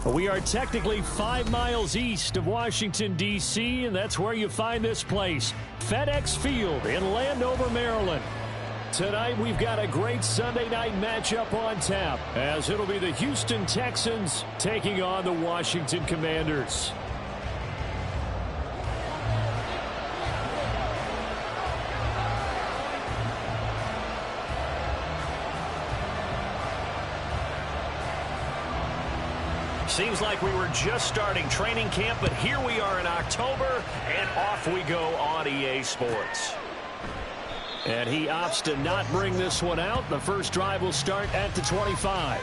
We are technically 5 miles east of Washington, D.C., and that's where you find this place, FedEx Field in Landover, Maryland. Tonight, we've got a great Sunday night matchup on tap, as it'll be the Houston Texans taking on the Washington Commanders. Seems like we were just starting training camp, but here we are in October, and off we go on EA Sports. And he opts to not bring this one out. The first drive will start at the 25.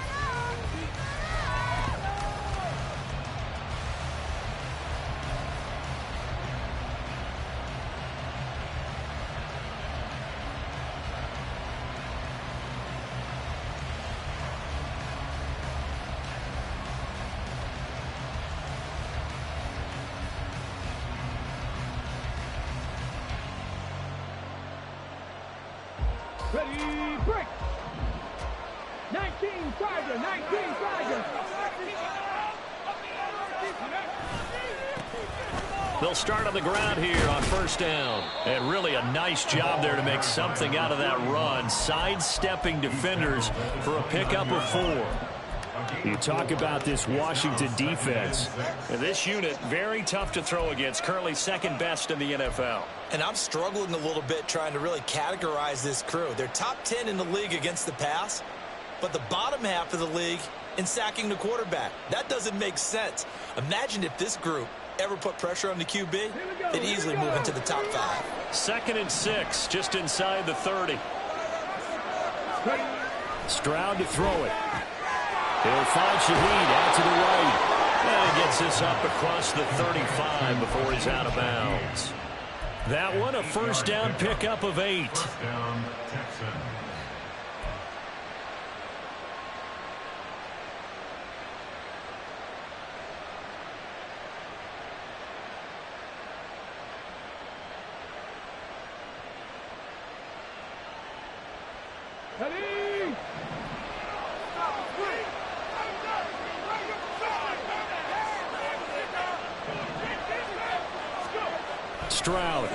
Ready, break! 19 Tiger, 19 Tiger! They'll start on the ground here on first down. And really a nice job there to make something out of that run, sidestepping defenders for a pickup of 4. You talk about this Washington defense. And this unit, very tough to throw against, currently second best in the NFL. And I'm struggling a little bit trying to really categorize this crew. They're top 10 in the league against the pass, but the bottom half of the league in sacking the quarterback. That doesn't make sense. Imagine if this group ever put pressure on the QB, they'd easily move into the top 5. 2nd and 6, just inside the 30. Stroud to throw it. He'll find Shaheed out to the right. And gets this up across the 35 before he's out of bounds. That one, a first down pickup of 8. First down, Texans. Ready! Stroud. A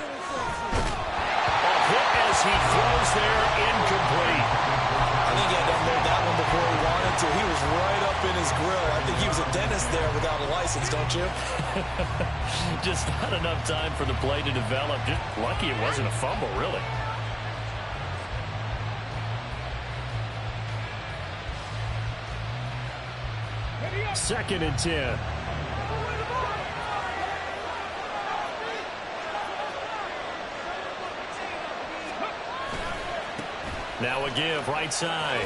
hit as he throws there, incomplete. I think he had to unload that one before he wanted to. He was right up in his grill. I think he was a dentist there without a license, don't you? Just not enough time for the play to develop. Just lucky it wasn't a fumble, really. Second and 10. Now a give right side.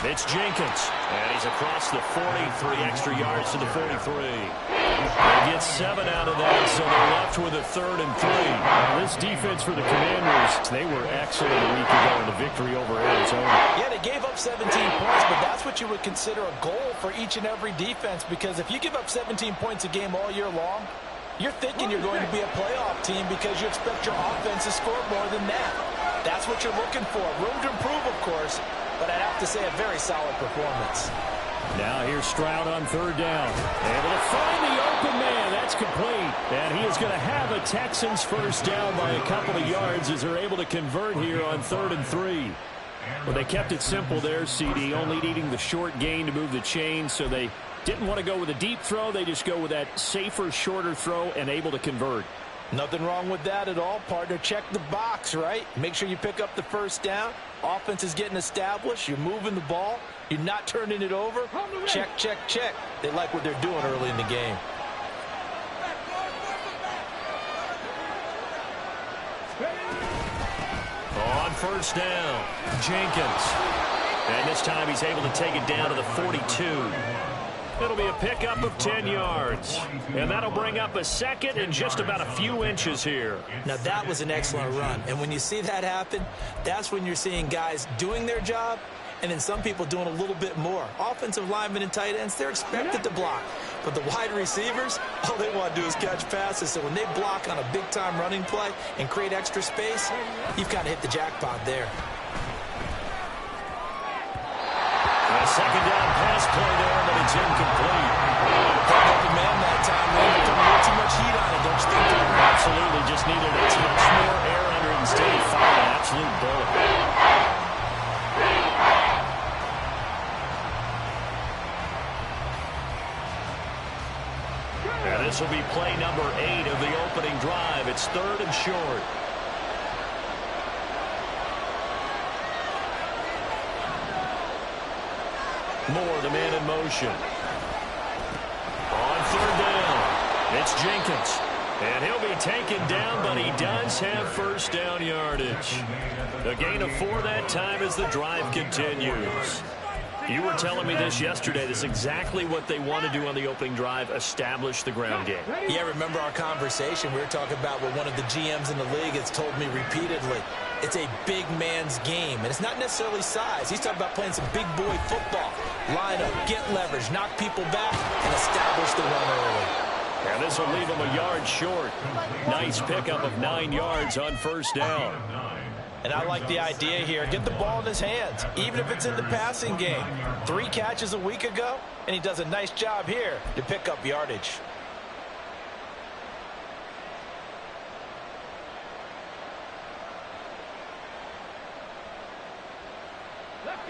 It's Jenkins. And he's across the 40, 3 extra yards to the 43. They get 7 out of that, so they're left with a 3rd and 3. Now this defense for the Commanders, they were excellent a week ago in the victory over Arizona. Yeah, they gave up 17 points, but that's what you would consider a goal for each and every defense, because if you give up 17 points a game all year long, you're thinking you're going to be a playoff team because you expect your offense to score more than that. That's what you're looking for. Room to improve, of course, but I'd have to say a very solid performance. Now here's Stroud on 3rd down. Able to find the open man. That's complete. And he is going to have a Texans first down by a couple of yards as they're able to convert here on 3rd and 3. Well, they kept it simple there, CD, only needing the short gain to move the chain, so they didn't want to go with a deep throw. They just go with that safer, shorter throw and able to convert. Nothing wrong with that at all, partner. Check the box, right? Make sure you pick up the first down. Offense is getting established. You're moving the ball. You're not turning it over. Check, check, check. They like what they're doing early in the game. On first down, Jenkins. And this time he's able to take it down to the 42. It'll be a pickup of 10 yards. And that'll bring up a 2nd and just about a few inches here. Now, that was an excellent run. And when you see that happen, that's when you're seeing guys doing their job and then some people doing a little bit more. Offensive linemen and tight ends, they're expected to block. But the wide receivers, all they want to do is catch passes. So when they block on a big-time running play and create extra space, you've kind of hit the jackpot there. A 2nd down pass play there, but it's incomplete. time, Lee. You're putting a little too much heat on it, don't you think? Absolutely, just needed a touch more air under it instead of firing an absolute bullet. And this will be play number 8 of the opening drive. It's 3rd and short. Moore, the man in motion. On 3rd down, it's Jenkins. And he'll be taken down, but he does have first down yardage. A gain of 4 that time as the drive continues. You were telling me this yesterday. This is exactly what they want to do on the opening drive, establish the ground game. Yeah, remember our conversation. We were talking about what one of the GMs in the league has told me repeatedly. It's a big man's game, and it's not necessarily size. He's talking about playing some big boy football. Line up, get leverage, knock people back, and establish the run early. And this will leave him a yard short. Nice pickup of 9 yards on first down. And I like the idea here. Get the ball in his hands, even if it's in the passing game. 3 catches a week ago, and he does a nice job here to pick up yardage.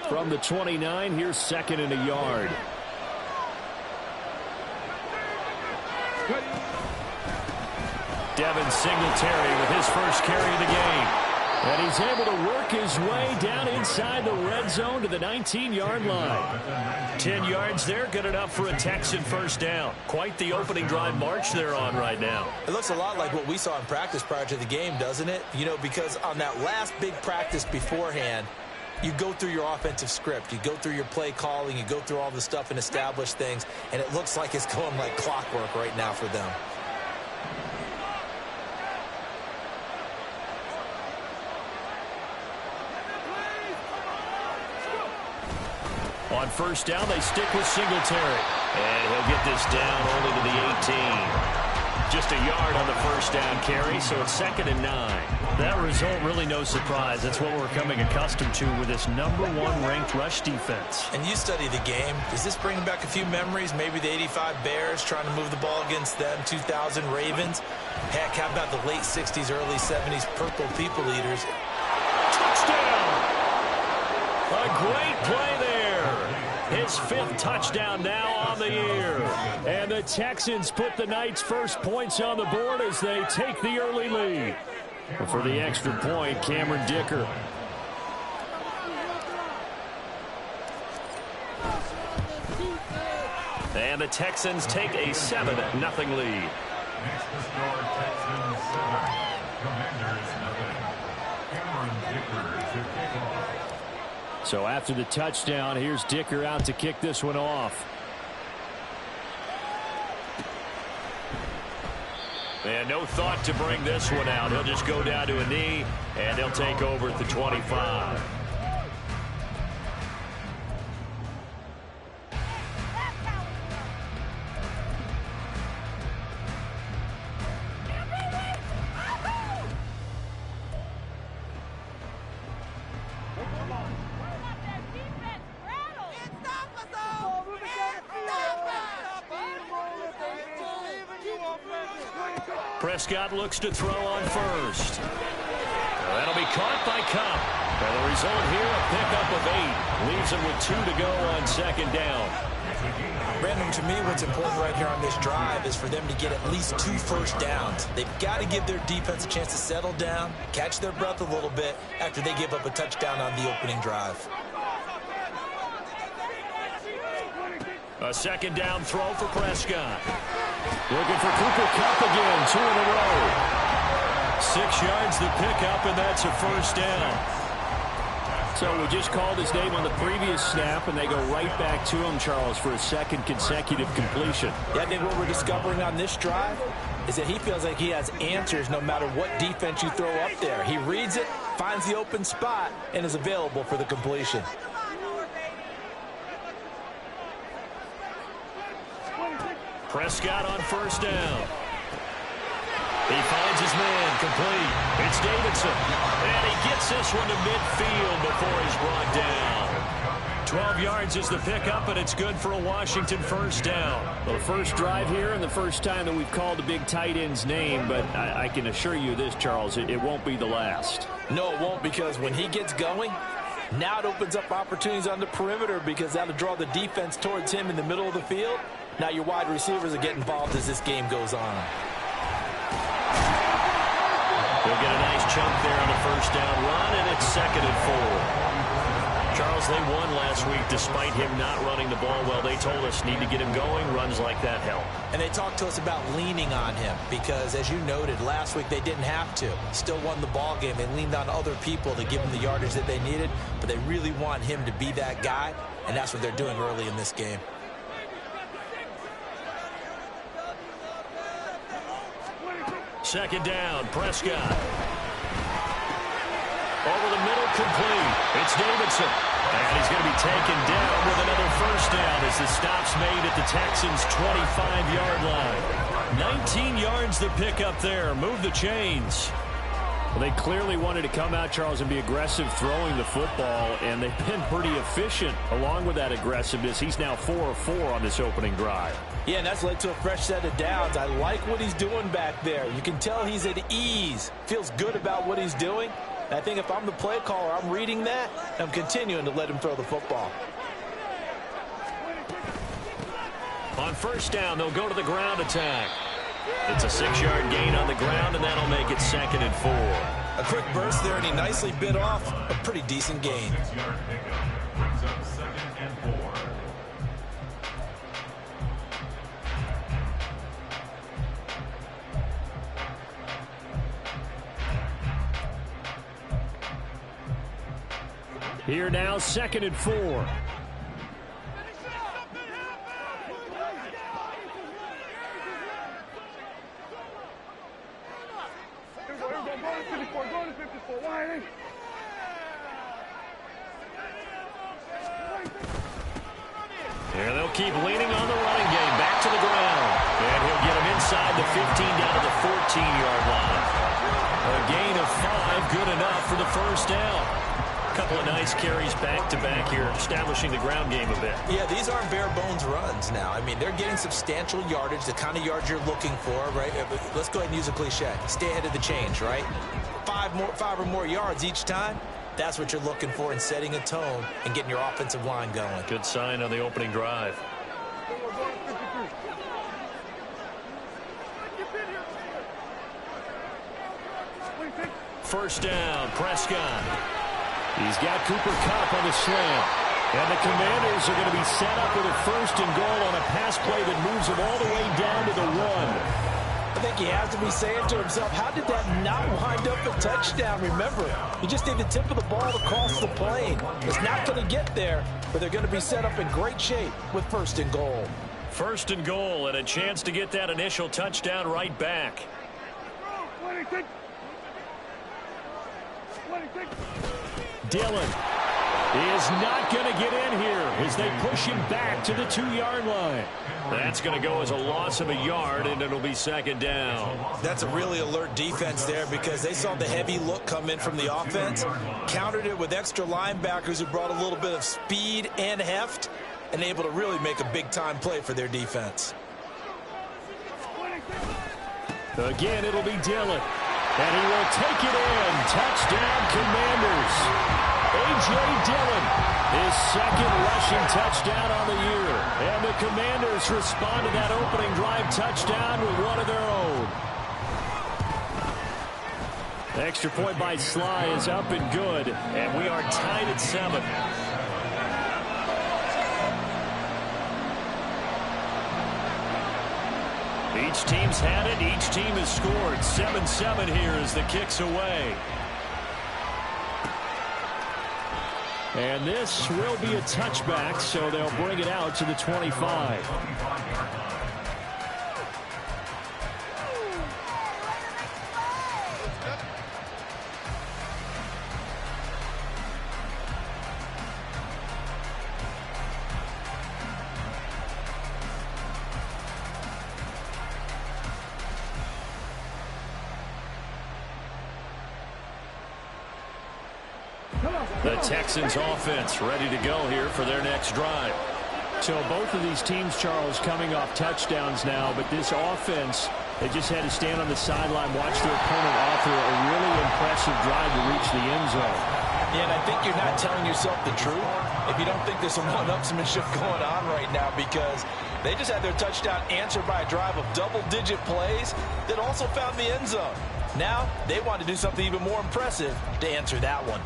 From the 29, here's 2nd and a yard. Devin Singletary with his first carry of the game. And he's able to work his way down inside the red zone to the 19-yard line. 10 yards there, good enough for a Texan first down. Quite the opening drive march they're on right now. It looks a lot like what we saw in practice prior to the game, doesn't it? You know, because on that last big practice beforehand, you go through your offensive script. You go through your play calling. You go through all the stuff and establish things. And it looks like it's going like clockwork right now for them. On first down, they stick with Singletary. And he'll get this down only to the 18. Just a yard on the first down carry, so it's 2nd and 9. That result, really no surprise. That's what we're coming accustomed to with this #1 ranked rush defense. And you study the game. Does this bring back a few memories? Maybe the 85 Bears trying to move the ball against them, 2000 Ravens. Heck, how about the late 60s, early 70s Purple People Eaters? Touchdown! A great play there. His 5th touchdown now on the year. And the Texans put the Knights' first points on the board as they take the early lead. For the extra point, Cameron Dicker. And the Texans take a 7-0 lead. So after the touchdown, here's Dicker out to kick this one off. And no thought to bring this one out. He'll just go down to a knee, and they'll take over at the 25. Prescott looks to throw on first. That'll be caught by Cup. And the result here, a pickup of 8. Leaves him with 2 to go on 2nd down. Brandon, to me, what's important right here on this drive is for them to get at least 2 first downs. They've got to give their defense a chance to settle down, catch their breath a little bit after they give up a touchdown on the opening drive. A 2nd down throw for Prescott. Looking for Cooper Kupp again, 2 in a row. 6 yards the pickup, and that's a first down. So we just called his name on the previous snap, and they go right back to him, Charles, for a 2nd consecutive completion. Yeah, I think what we're discovering on this drive is that he feels like he has answers no matter what defense you throw up there. He reads it, finds the open spot, and is available for the completion. Prescott on first down. He finds his man, complete. It's Davidson. And he gets this one to midfield before he's brought down. 12 yards is the pickup, and it's good for a Washington first down. Well, the first drive here and the first time that we've called the big tight end's name, but I can assure you this, Charles, it won't be the last. No, it won't, because when he gets going, now it opens up opportunities on the perimeter because that'll draw the defense towards him in the middle of the field. Now your wide receivers are getting involved as this game goes on. They'll get a nice chunk there on the first down run, and it's 2nd and 4. Charles, they won last week despite him not running the ball well. They told us need to get him going. Runs like that help. And they talked to us about leaning on him because, as you noted, last week they didn't have to. Still won the ball game. They leaned on other people to give them the yardage that they needed, but they really want him to be that guy, and that's what they're doing early in this game. Second down, Prescott. Over the middle, complete. It's Davidson. And he's going to be taken down with another first down as the stop's made at the Texans' 25-yard line. 19 yards to pick up there. Move the chains. Well, they clearly wanted to come out, Charles, and be aggressive throwing the football, and they've been pretty efficient along with that aggressiveness. He's now 4 of 4 on this opening drive. Yeah, and that's led to a fresh set of downs. I like what he's doing back there. You can tell he's at ease. Feels good about what he's doing. I think if I'm the play caller, I'm reading that, and I'm continuing to let him throw the football. On first down, they'll go to the ground attack. It's a 6-yard gain on the ground, and that'll make it 2nd and 4. A quick burst there, and he nicely bit off a pretty decent gain. Here now, 2nd and 4. Here they'll keep leaning on the running game. Back to the ground. And he'll get him inside the 15 down to the 14-yard line. A gain of 5, good enough for the first down. Couple of nice carries back-to-back here, establishing the ground game a bit. Yeah, these aren't bare-bones runs now. I mean, they're getting substantial yardage, the kind of yards you're looking for, right? Let's go ahead and use a cliche. Stay ahead of the change, right? 5 or more yards each time. That's what you're looking for in setting a tone and getting your offensive line going. Good sign on the opening drive. First down, Prescott. He's got Cooper Kupp on the slant. And the Commanders are going to be set up with a 1st and goal on a pass play that moves them all the way down to the 1. I think he has to be saying to himself, how did that not wind up a touchdown? Remember, you just need the tip of the ball to cross the plane. It's not going to get there, but they're going to be set up in great shape with 1st and goal. 1st and goal and a chance to get that initial touchdown right back. Dillon is not going to get in here as they push him back to the 2-yard line. That's going to go as a loss of a yard, and it'll be 2nd down. That's a really alert defense there because they saw the heavy look come in from the offense, countered it with extra linebackers who brought a little bit of speed and heft, and able to really make a big-time play for their defense. Again, it'll be Dillon. And he will take it in. Touchdown, Commanders. A.J. Dillon, his 2nd rushing touchdown on the year. And the Commanders respond to that opening drive touchdown with one of their own. The extra point by Sly is up and good. And we are tied at 7. Each team's had it. Each team has scored. 7-7 here as the kick's away. And this will be a touchback, so they'll bring it out to the 25. Come on. The Texans offense ready to go here for their next drive. So both of these teams, Charles, coming off touchdowns now, but this offense, they just had to stand on the sideline, watch their opponent offer a really impressive drive to reach the end zone. Yeah, and I think you're not telling yourself the truth if you don't think there's some one-upsmanship going on right now, because they just had their touchdown answered by a drive of double-digit plays that also found the end zone. Now they want to do something even more impressive to answer that one.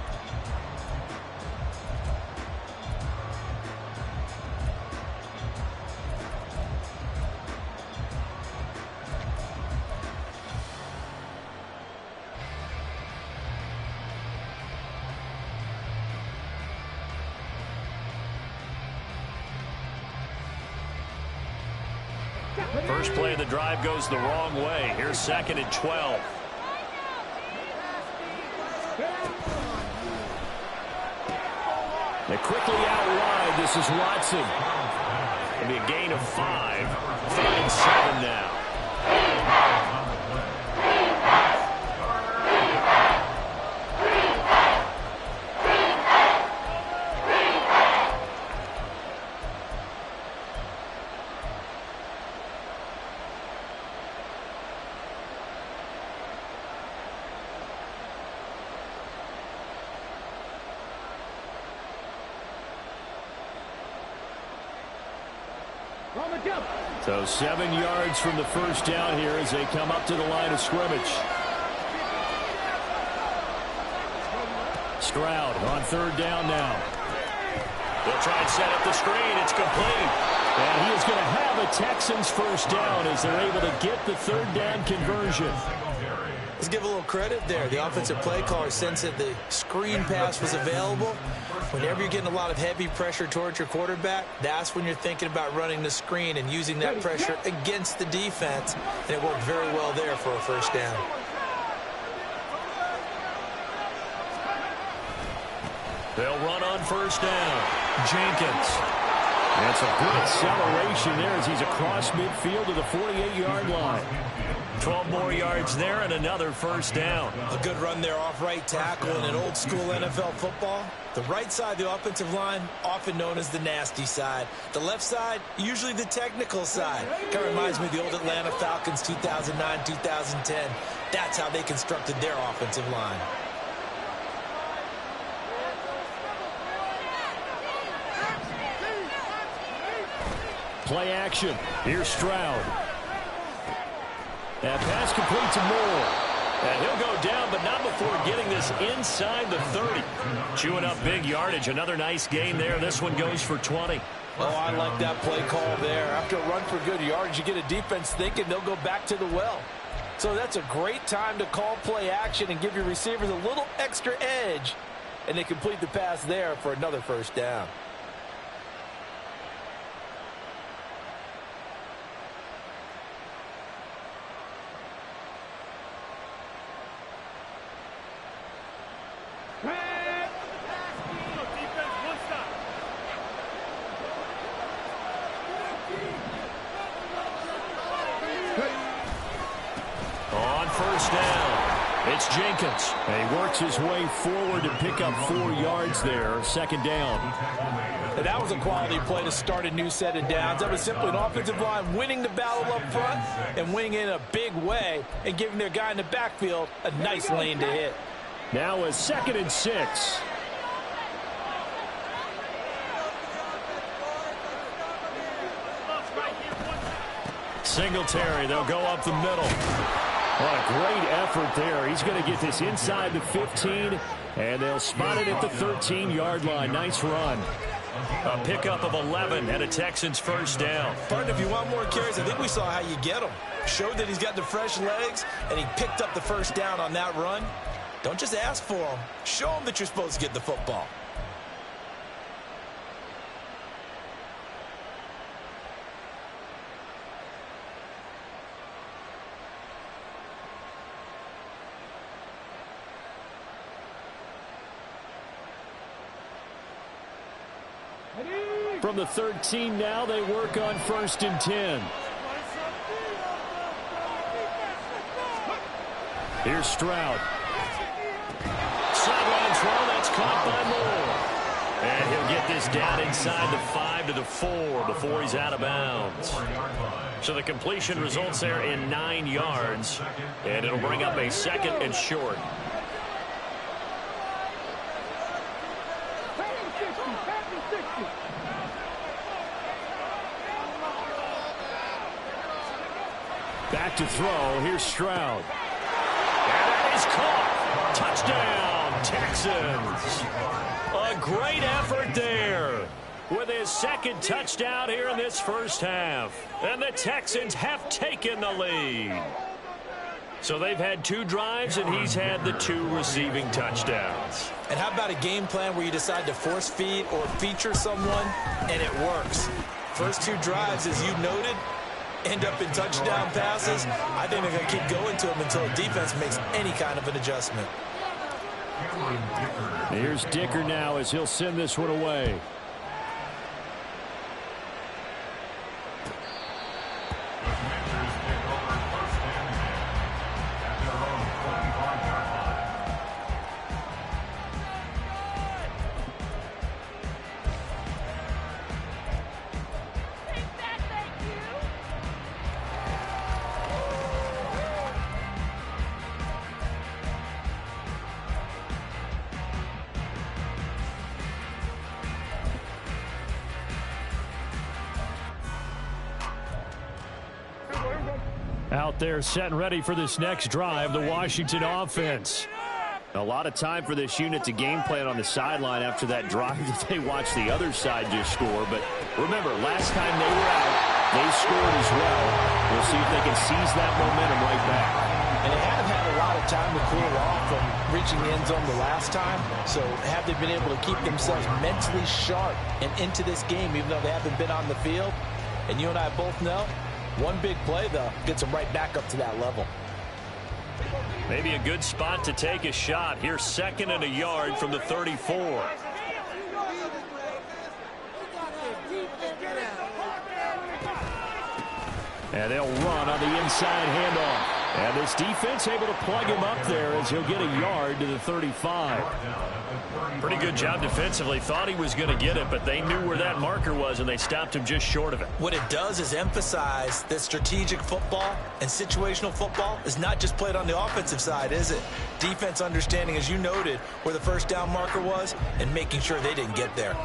First play of the drive goes the wrong way. Here's 2nd and 12. They quickly out wide. This is Watson. It'll be a gain of 5. 3rd and 7 now. So 7 yards from the first down here as they come up to the line of scrimmage. Stroud on 3rd down now. They'll try and set up the screen. It's complete. And he is going to have a Texans first down as they're able to get the 3rd down conversion. Let's give a little credit there. The offensive play caller sensed that the screen pass was available. Whenever you're getting a lot of heavy pressure towards your quarterback, that's when you're thinking about running the screen and using that pressure against the defense. And it worked very well there for a first down. They'll run on first down. Jenkins. That's a good acceleration there as he's across midfield to the 48-yard line. 12 more yards there and another first down. A good run there off right tackle in an old-school NFL football. The right side of the offensive line, often known as the nasty side. The left side, usually the technical side. Kind of reminds me of the old Atlanta Falcons 2009-2010. That's how they constructed their offensive line. Play action. Here's Stroud. That pass complete to Moore. And he'll go down, but not before getting this inside the 30. Chewing up big yardage. Another nice gain there. This one goes for 20. Oh, I like that play call there. After a run for good yardage, you get a defense thinking they'll go back to the well. So that's a great time to call play action and give your receivers a little extra edge. And they complete the pass there for another first down. On first down, it's Jenkins. And he works his way forward to pick up 4 yards there. 2nd down. And that was a quality play to start a new set of downs. That was simply an offensive line winning the battle up front and winning in a big way and giving their guy in the backfield a nice lane to hit. Now a 2nd and 6. Singletary, they'll go up the middle. What a great effort there. He's going to get this inside the 15, and they'll spot it at the 13-yard line. Nice run. A pickup of 11 and a Texans first down. Partner, if you want more carries, I think we saw how you get him. Showed that he's got the fresh legs, and he picked up the first down on that run. Don't just ask for him. Show him that you're supposed to get the football. From the 13 now, they work on 1st and 10. Here's Stroud. Sideline throw, that's caught by Moore. get this down inside the 5 to the 4 before he's out of bounds. So the completion results there in 9 yards, and it'll bring up a 2nd and short. Back to throw. Here's Stroud. And that is caught. Touchdown, Texans. A great effort there with his 2nd touchdown here in this first half. And the Texans have taken the lead. So they've had 2 drives, and he's had the 2 receiving touchdowns. And how about a game plan where you decide to force feed or feature someone, and it works? First 2 drives, as you noted, end up in touchdown passes. I think they're going to keep going to him until the defense makes any kind of an adjustment. Here's Dicker now as he'll send this one away. Out there set and ready for this next drive, the Washington offense. A lot of time for this unit to game plan on the sideline after that drive that they watched the other side just score. But remember, last time they were out, they scored as well. We'll see if they can seize that momentum right back. And they have had a lot of time to cool off from reaching the end zone the last time. So have they been able to keep themselves mentally sharp and into this game, even though they haven't been on the field? And you and I both know, one big play, though, gets them right back up to that level. Maybe a good spot to take a shot. Here's 2nd and a yard from the 34. And they'll run on the inside handoff. And this defense able to plug him up there as he'll get a yard to the 35. Pretty good job defensively. Thought he was going to get it, but they knew where that marker was, and they stopped him just short of it. What it does is emphasize that strategic football and situational football is not just played on the offensive side, is it? Defense understanding, as you noted, where the first down marker was and making sure they didn't get there.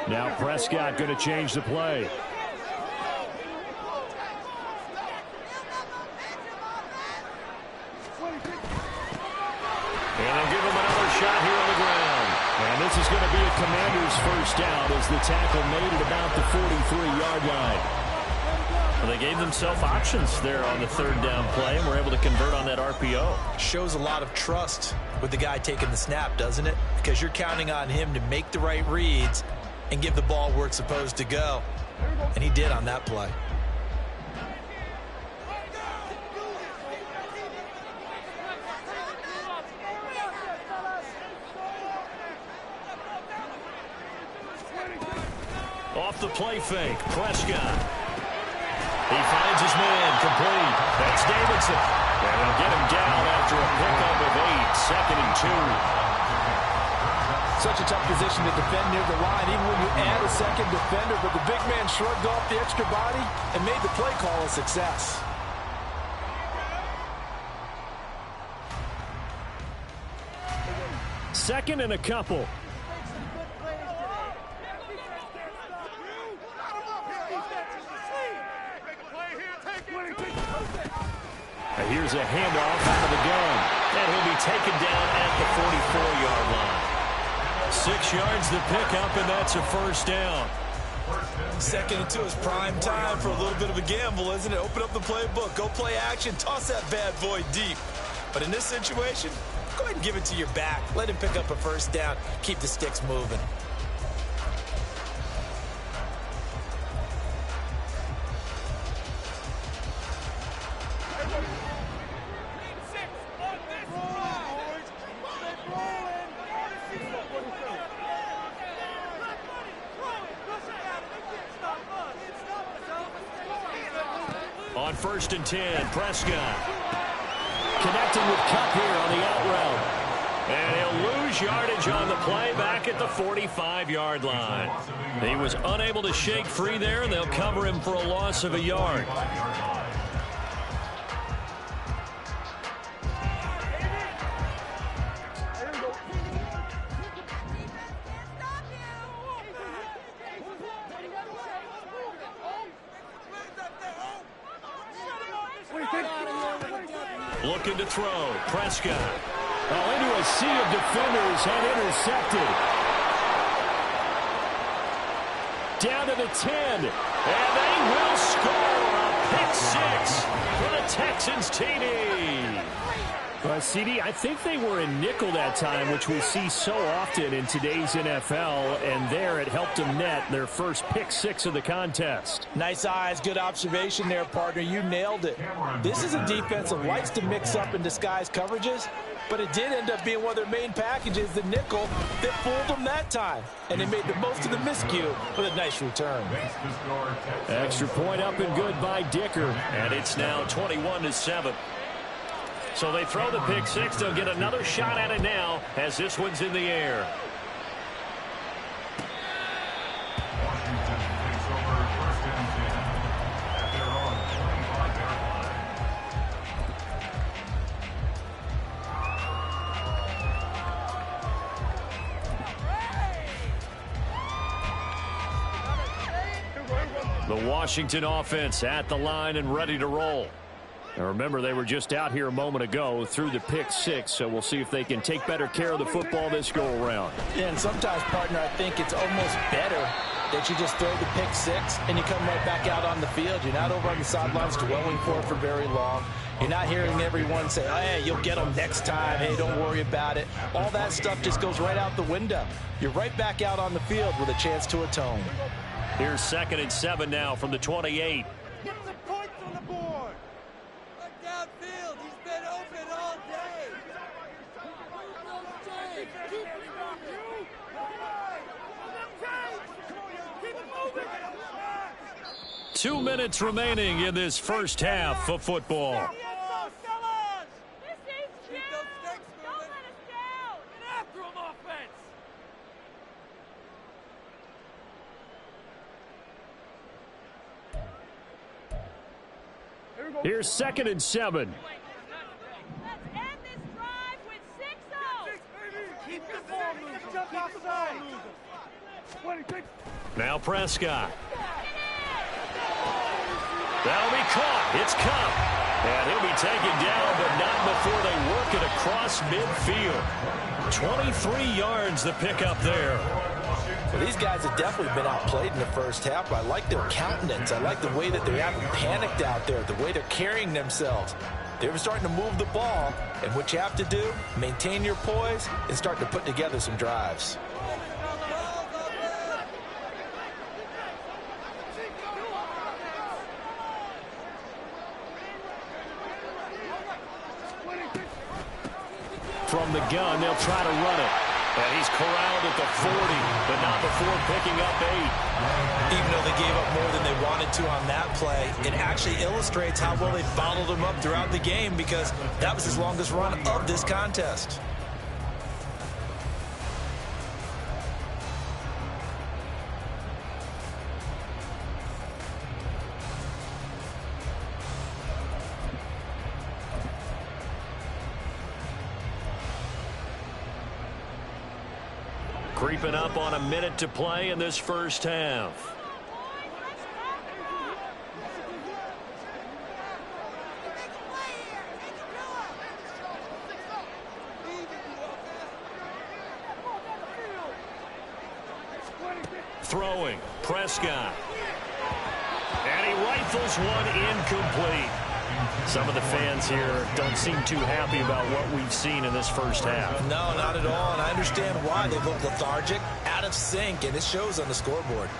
Now Prescott going to change the play. And they'll give him another shot here on the ground. And this is going to be a Commander's first down as the tackle made at about the 43-yard line. Well, they gave themselves options there on the 3rd down play and were able to convert on that RPO. Shows a lot of trust with the guy taking the snap, doesn't it? Because you're counting on him to make the right reads and give the ball where it's supposed to go. And he did on that play. Off the play fake, Prescott. He finds his man, complete. That's Davidson. And they'll get him down after a pickup of 8, 2nd and 2. Such a tough position to defend near the line, even when you add a 2nd defender, but the big man shrugged off the extra body and made the play call a success. Second and a couple. Here's a handoff out of the gun. And he'll be taken down at the 44-yard line. 6 yards to pick up, and that's a first down. 2nd and 2 is prime time for a little bit of a gamble, isn't it? Open up the playbook, go play action, toss that bad boy deep. But in this situation, go ahead and give it to your back. Let him pick up a first down. Keep the sticks moving. On 1st and 10, Prescott connecting with Cup here on the out route. And he'll lose lose yardage on the play back at the 45-yard line. He was unable to shake free there, and they'll cover him for a loss of a yard. Looking to throw. Prescott. Into a sea of defenders and intercepted. Down to the 10. And they will score a pick six for the Texans TD. Well, CD, I think they were in nickel that time, which we see so often in today's NFL, and there it helped them net their first pick six of the contest. Nice eyes, good observation there, partner. You nailed it. This is a defense that likes to mix up and disguise coverages, but it did end up being one of their main packages, the nickel, that fooled them that time. And they made the most of the miscue with a nice return. Extra point up and good by Dicker, and it's now 21-7. So they throw the pick six. They'll get another shot at it now as this one's in the air. Washington takes over first and 10 at their own 25-yard line. The Washington offense at the line and ready to roll. Now remember, they were just out here a moment ago through the pick six, so we'll see if they can take better care of the football this go-around. Yeah, and sometimes, partner, I think it's almost better that you just throw the pick six and you come right back out on the field. You're not over on the sidelines dwelling for it for very long. You're not hearing everyone say, oh, hey, you'll get them next time. Hey, don't worry about it. All that stuff just goes right out the window. You're right back out on the field with a chance to atone. Here's 2nd and 7 now from the 28. Get some points on the board. Look downfield. He's been open all day. 2 minutes remaining in this first half of football. Here's 2nd and 7. Let's end this drive with 6-0. Keep the ball moving. Jump outside. Now Prescott. That'll be caught. It's Cup. And he'll be taken down, but not before they work it across midfield. 23 yards the pickup there. Well, these guys have definitely been outplayed in the first half, but I like their countenance. I like the way that they haven't panicked out there, the way they're carrying themselves. They're starting to move the ball, and what you have to do, maintain your poise and start to put together some drives. From the gun, they'll try to run it. And he's corralled at the 40, but not before picking up 8. Even though they gave up more than they wanted to on that play, it actually illustrates how well they bottled them up throughout the game, because that was his longest run of this contest. Creeping up on a minute to play in this first half. Throwing, Prescott. And he rifles one incomplete. Some of the fans here don't seem too happy about what we've seen in this first half. No, not at all, and I understand why. They look lethargic, out of sync, and it shows on the scoreboard.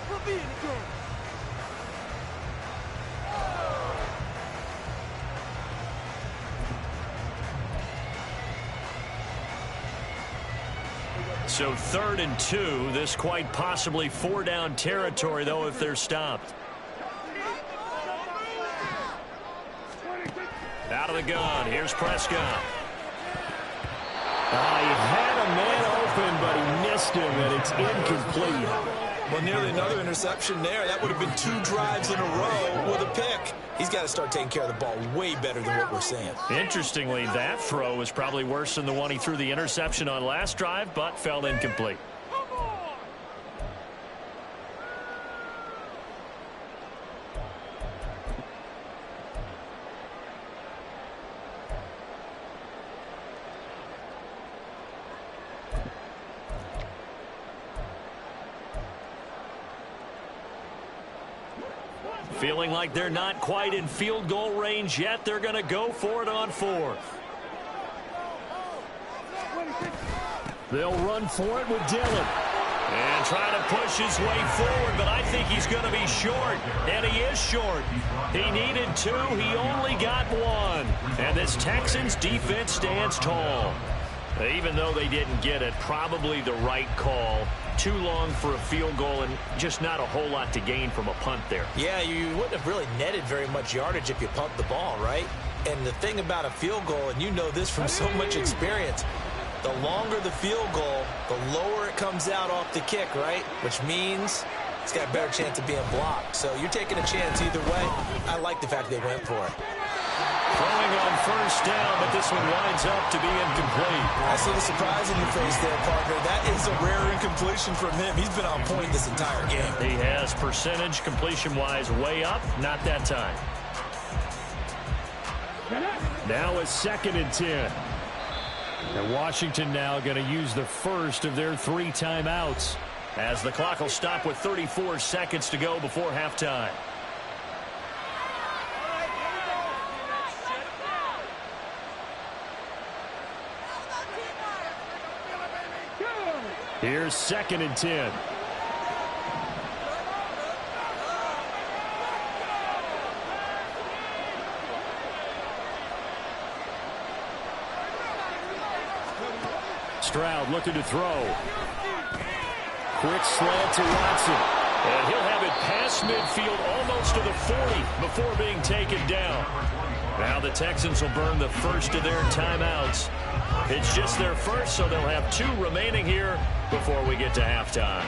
So 3rd and 2, this quite possibly 4-down territory, though, if they're stopped. Out of the gun, here's Prescott. He had a man open, but he missed him, and it's incomplete. Well, nearly another interception there. That would have been 2 drives in a row with a pick. He's got to start taking care of the ball way better than what we're seeing. Interestingly, that throw was probably worse than the one he threw the interception on last drive, but fell incomplete. Feeling like they're not quite in field goal range yet. They're going to go for it on 4th. They'll run for it with Dillon. And try to push his way forward, but I think he's going to be short. And he is short. He needed 2. He only got 1. And this Texans defense stands tall. Even though they didn't get it, probably the right call. Too long for a field goal and just not a whole lot to gain from a punt there. Yeah, you wouldn't have really netted very much yardage if you pumped the ball, right? And the thing about a field goal, and you know this from so much experience, the longer the field goal, the lower it comes out off the kick, right? Which means it's got a better chance of being blocked. So you're taking a chance either way. I like the fact they went for it. Throwing on 1st down, but this one winds up to be incomplete. I see the surprise in your face there, partner. That is a rare incompletion from him. He's been on point this entire game. He has percentage completion-wise way up. Not that time. Now a 2nd and 10. And Washington now going to use the first of their 3 timeouts, as the clock will stop with 34 seconds to go before halftime. Here's 2nd and 10. Stroud looking to throw. Quick slant to Watson. And he'll have it past midfield almost to the 40 before being taken down. Now the Texans will burn the first of their timeouts. It's just their first, so they'll have 2 remaining here before we get to halftime.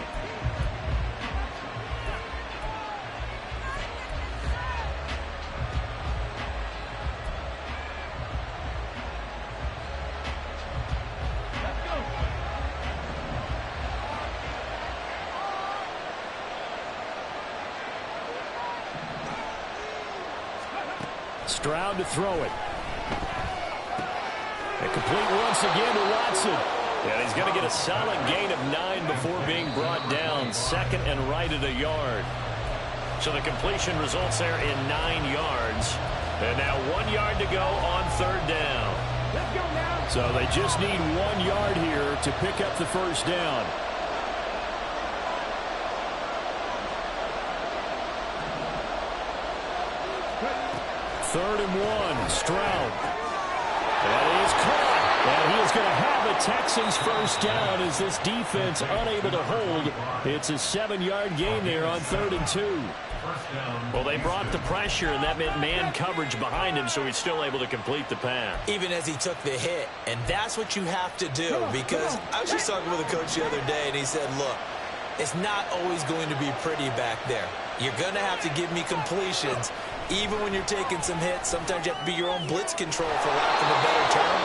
Stroud to throw it. And complete once again to Watson. And he's going to get a solid gain of 9 before being brought down. 2nd and right at a yard. So the completion results there in 9 yards. And now 1 yard to go on 3rd down. Let's go now. So they just need 1 yard here to pick up the first down. Third and 1, Stroud. And he is caught. And he is going to have a Texans first down as this defense unable to hold. It's a 7-yard gain there on 3rd and 2. Well, they brought the pressure, and that meant man coverage behind him, so he's still able to complete the pass. Even as he took the hit. And that's what you have to do, because I was just talking with a coach the other day, and he said, look, it's not always going to be pretty back there. You're going to have to give me completions. Even when you're taking some hits, sometimes you have to be your own blitz control, for lack of a better term.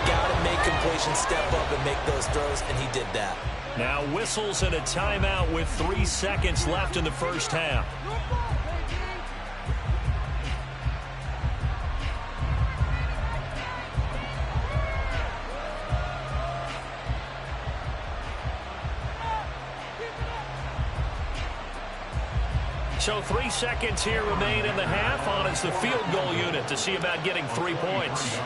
Got to make completions, step up and make those throws, and he did that. Now whistles and a timeout with 3 seconds left in the first half. So 3 seconds here remain in the half. On it's the field goal unit to see about getting 3 points.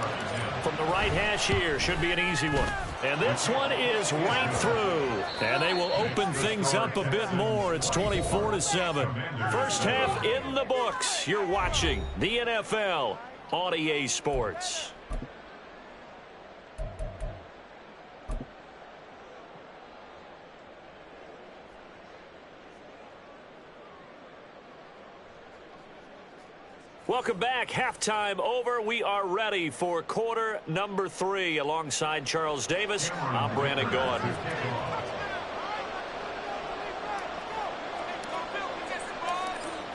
From the right hash here, should be an easy one. And this one is right through. And they will open things up a bit more. It's 24-7. First half in the books. You're watching the NFL on EA Sports. Welcome back. Halftime over. We are ready for quarter number 3. Alongside Charles Davis, I'm Brandon Gaughan.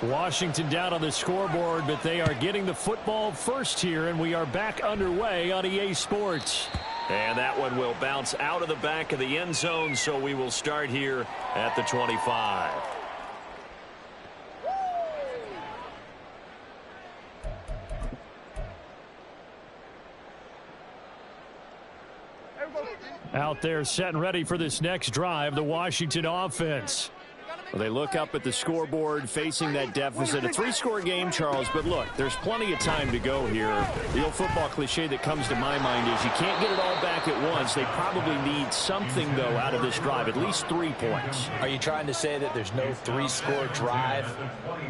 Washington down on the scoreboard, but they are getting the football first here, and we are back underway on EA Sports. And that one will bounce out of the back of the end zone, so we will start here at the 25. Out there set and ready for this next drive, the Washington offense. Well, they look up at the scoreboard facing that deficit. A 3-score game, Charles, but look, there's plenty of time to go here. The old football cliche that comes to my mind is you can't get it all back at once. They probably need something, though, out of this drive, at least 3 points. Are you trying to say that there's no 3-score drive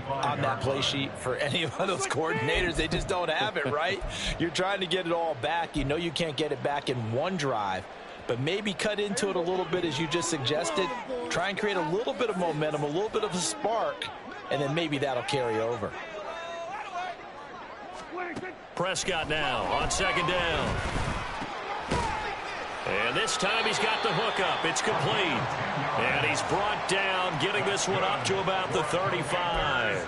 on that play sheet for any of those coordinators? They just don't have it, right? You're trying to get it all back. You know you can't get it back in one drive. But maybe cut into it a little bit as you just suggested. Try and create a little bit of momentum, a little bit of a spark, and then maybe that'll carry over. Prescott now on second down. And this time he's got the hook up. It's complete. And he's brought down, getting this one up to about the 35.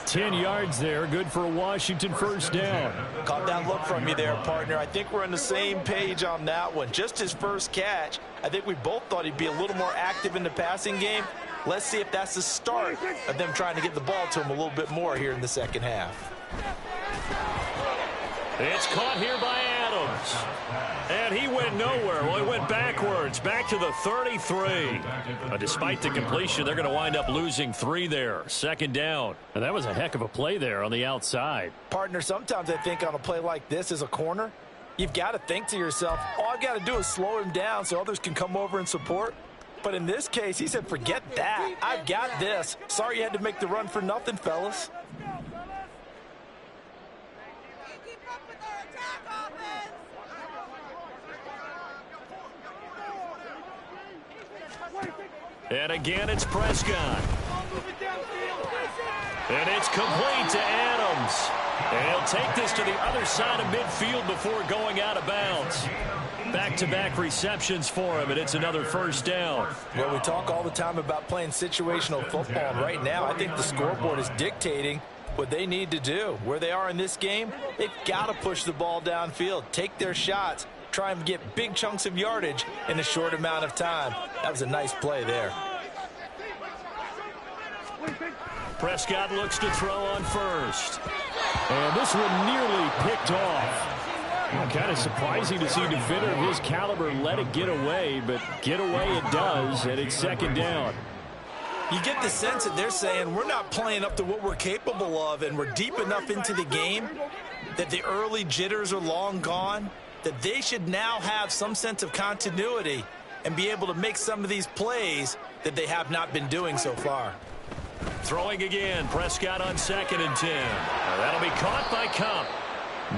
10 yards there, good for a Washington first down. Caught that look from you there, partner. I think we're on the same page on that one. Just his first catch, I think we both thought he'd be a little more active in the passing game. Let's see if that's the start of them trying to get the ball to him a little bit more here in the second half. It's caught here by Adams. And he went nowhere. Well, he went backwards, back to the 33. Despite the completion, they're going to wind up losing 3 there. Second down. And that was a heck of a play there on the outside. Partner, sometimes I think on a play like this as a corner, you've got to think to yourself, all I've got to do is slow him down so others can come over and support. But in this case, he said, forget that. I've got this. Sorry you had to make the run for nothing, fellas. And again, it's Prescott. And it's complete to Adams. And he'll take this to the other side of midfield before going out of bounds. Back-to-back receptions for him, and it's another first down. Well, we talk all the time about playing situational football, and right now I think the scoreboard is dictating what they need to do. Where they are in this game, they've got to push the ball downfield, take their shots, try and get big chunks of yardage in a short amount of time. That was a nice play there. Prescott looks to throw on first. And this one nearly picked off. Kind of surprising to see a defender of his caliber let it get away, but get away it does, and it's second down. You get the sense that they're saying we're not playing up to what we're capable of, and we're deep enough into the game that the early jitters are long gone, that they should now have some sense of continuity and be able to make some of these plays that they have not been doing so far. Throwing again, Prescott on 2nd and 10. That'll be caught by Cup.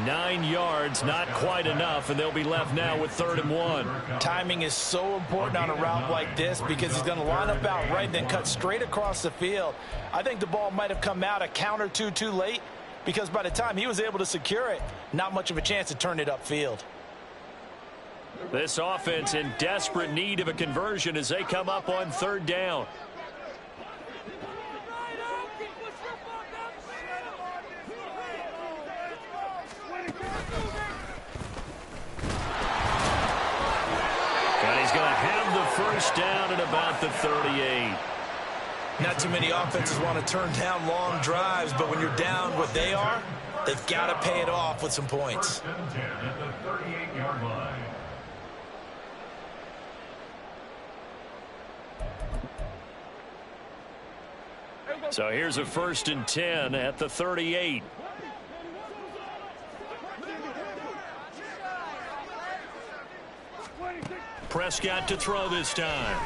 9 yards, not quite enough, and they'll be left now with 3rd and 1. Timing is so important on a route like this because he's going to line up out right and then cut straight across the field. I think the ball might have come out a count or two too late because by the time he was able to secure it, not much of a chance to turn it upfield. This offense in desperate need of a conversion as they come up on 3rd down. And he's going to have the first down at about the 38. Not too many offenses want to turn down long drives, but when you're down what they are, they've got to pay it off with some points. So here's a 1st and 10 at the 38. Prescott to throw this time.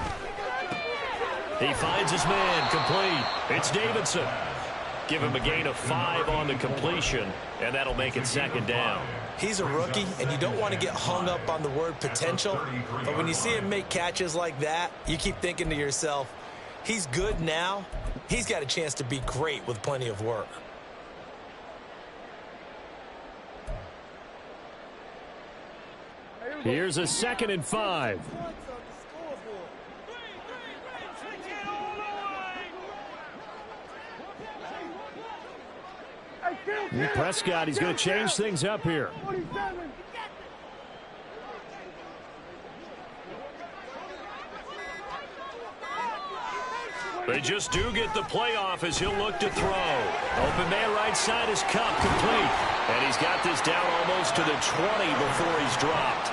He finds his man, complete. It's Davidson. Give him a gain of 5 on the completion, and that'll make it 2nd down. He's a rookie, and you don't want to get hung up on the word potential, but when you see him make catches like that, you keep thinking to yourself, he's good now. He's got a chance to be great with plenty of work. Here's a 2nd and 5. Prescott, he's going to change things up here. They just do get the playoff as he'll look to throw. Open man right side is Cup, complete. And he's got this down almost to the 20 before he's dropped.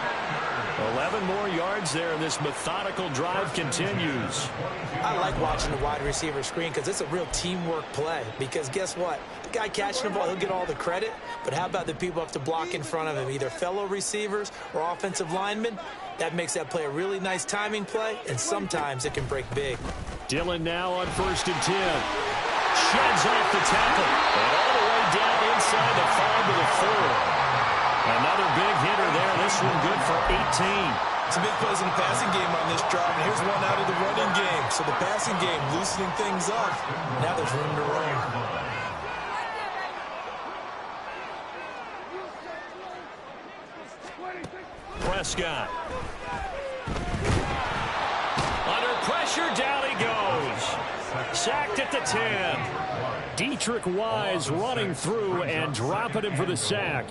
11 more yards there, and this methodical drive continues. I like watching the wide receiver screen because it's a real teamwork play. Because guess what? The guy catching the ball, he'll get all the credit. But how about the people up to block in front of him, either fellow receivers or offensive linemen? That makes that play a really nice timing play, and sometimes it can break big. Dillon now on 1st and 10. Sheds off the tackle. And all the way down inside the 5 to the 4. Another big hitter there. This one good for 18. Some big plays in the passing game on this drive, and here's one out of the running game. So the passing game loosening things up. Now there's room to run. Prescott. Under pressure, down he goes. Sacked at the 10. Dietrich Wise running through and dropping him for the sack.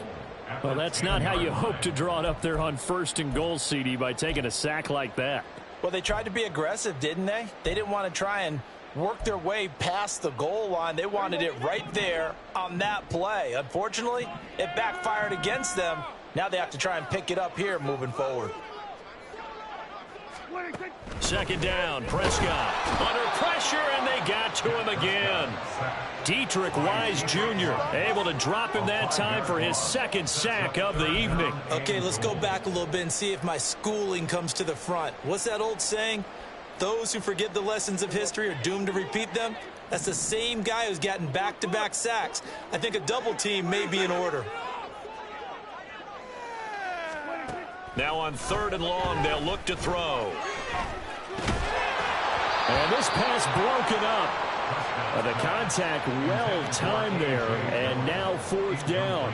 Well, that's not how you hope to draw it up there on 1st and goal, CD, by taking a sack like that. Well, they tried to be aggressive, didn't they? They didn't want to try and work their way past the goal line. They wanted it right there on that play. Unfortunately, it backfired against them. Now they have to try and pick it up here moving forward. 2nd down, Prescott. Under pressure, and they got to him again. Dietrich Wise Jr. able to drop him that time for his 2nd sack of the evening. Okay, let's go back a little bit and see if my schooling comes to the front. What's that old saying? Those who forget the lessons of history are doomed to repeat them. That's the same guy who's gotten back-to-back sacks. I think a double team may be in order. Now on 3rd and long, they'll look to throw. And this pass broken up. The contact well timed there, and now 4th down.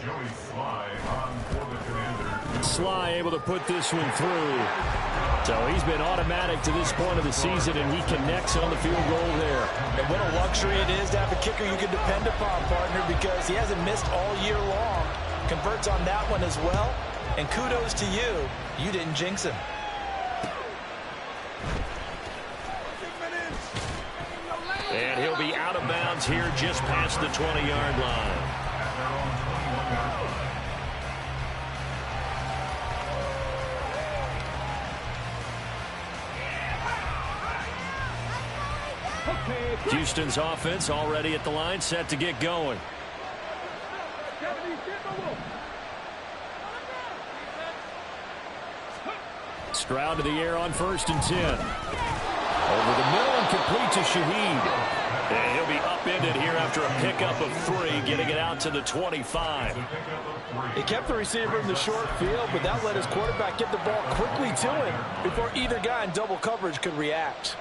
Joey Sly on for the Commanders. Sly able to put this one through. So he's been automatic to this point of the season, and he connects on the field goal there. And what a luxury it is to have a kicker you can depend upon, partner, because he hasn't missed all year long. Converts on that one as well. And kudos to you. You didn't jinx him. And he'll be out of bounds here just past the 20-yard line. Houston's offense already at the line, set to get going. Stroud to the air on 1st and 10. Over the middle and complete to Shaheed. And he'll be upended here after a pickup of 3, getting it out to the 25. He kept the receiver in the short field, but that let his quarterback get the ball quickly to him before either guy in double coverage could react.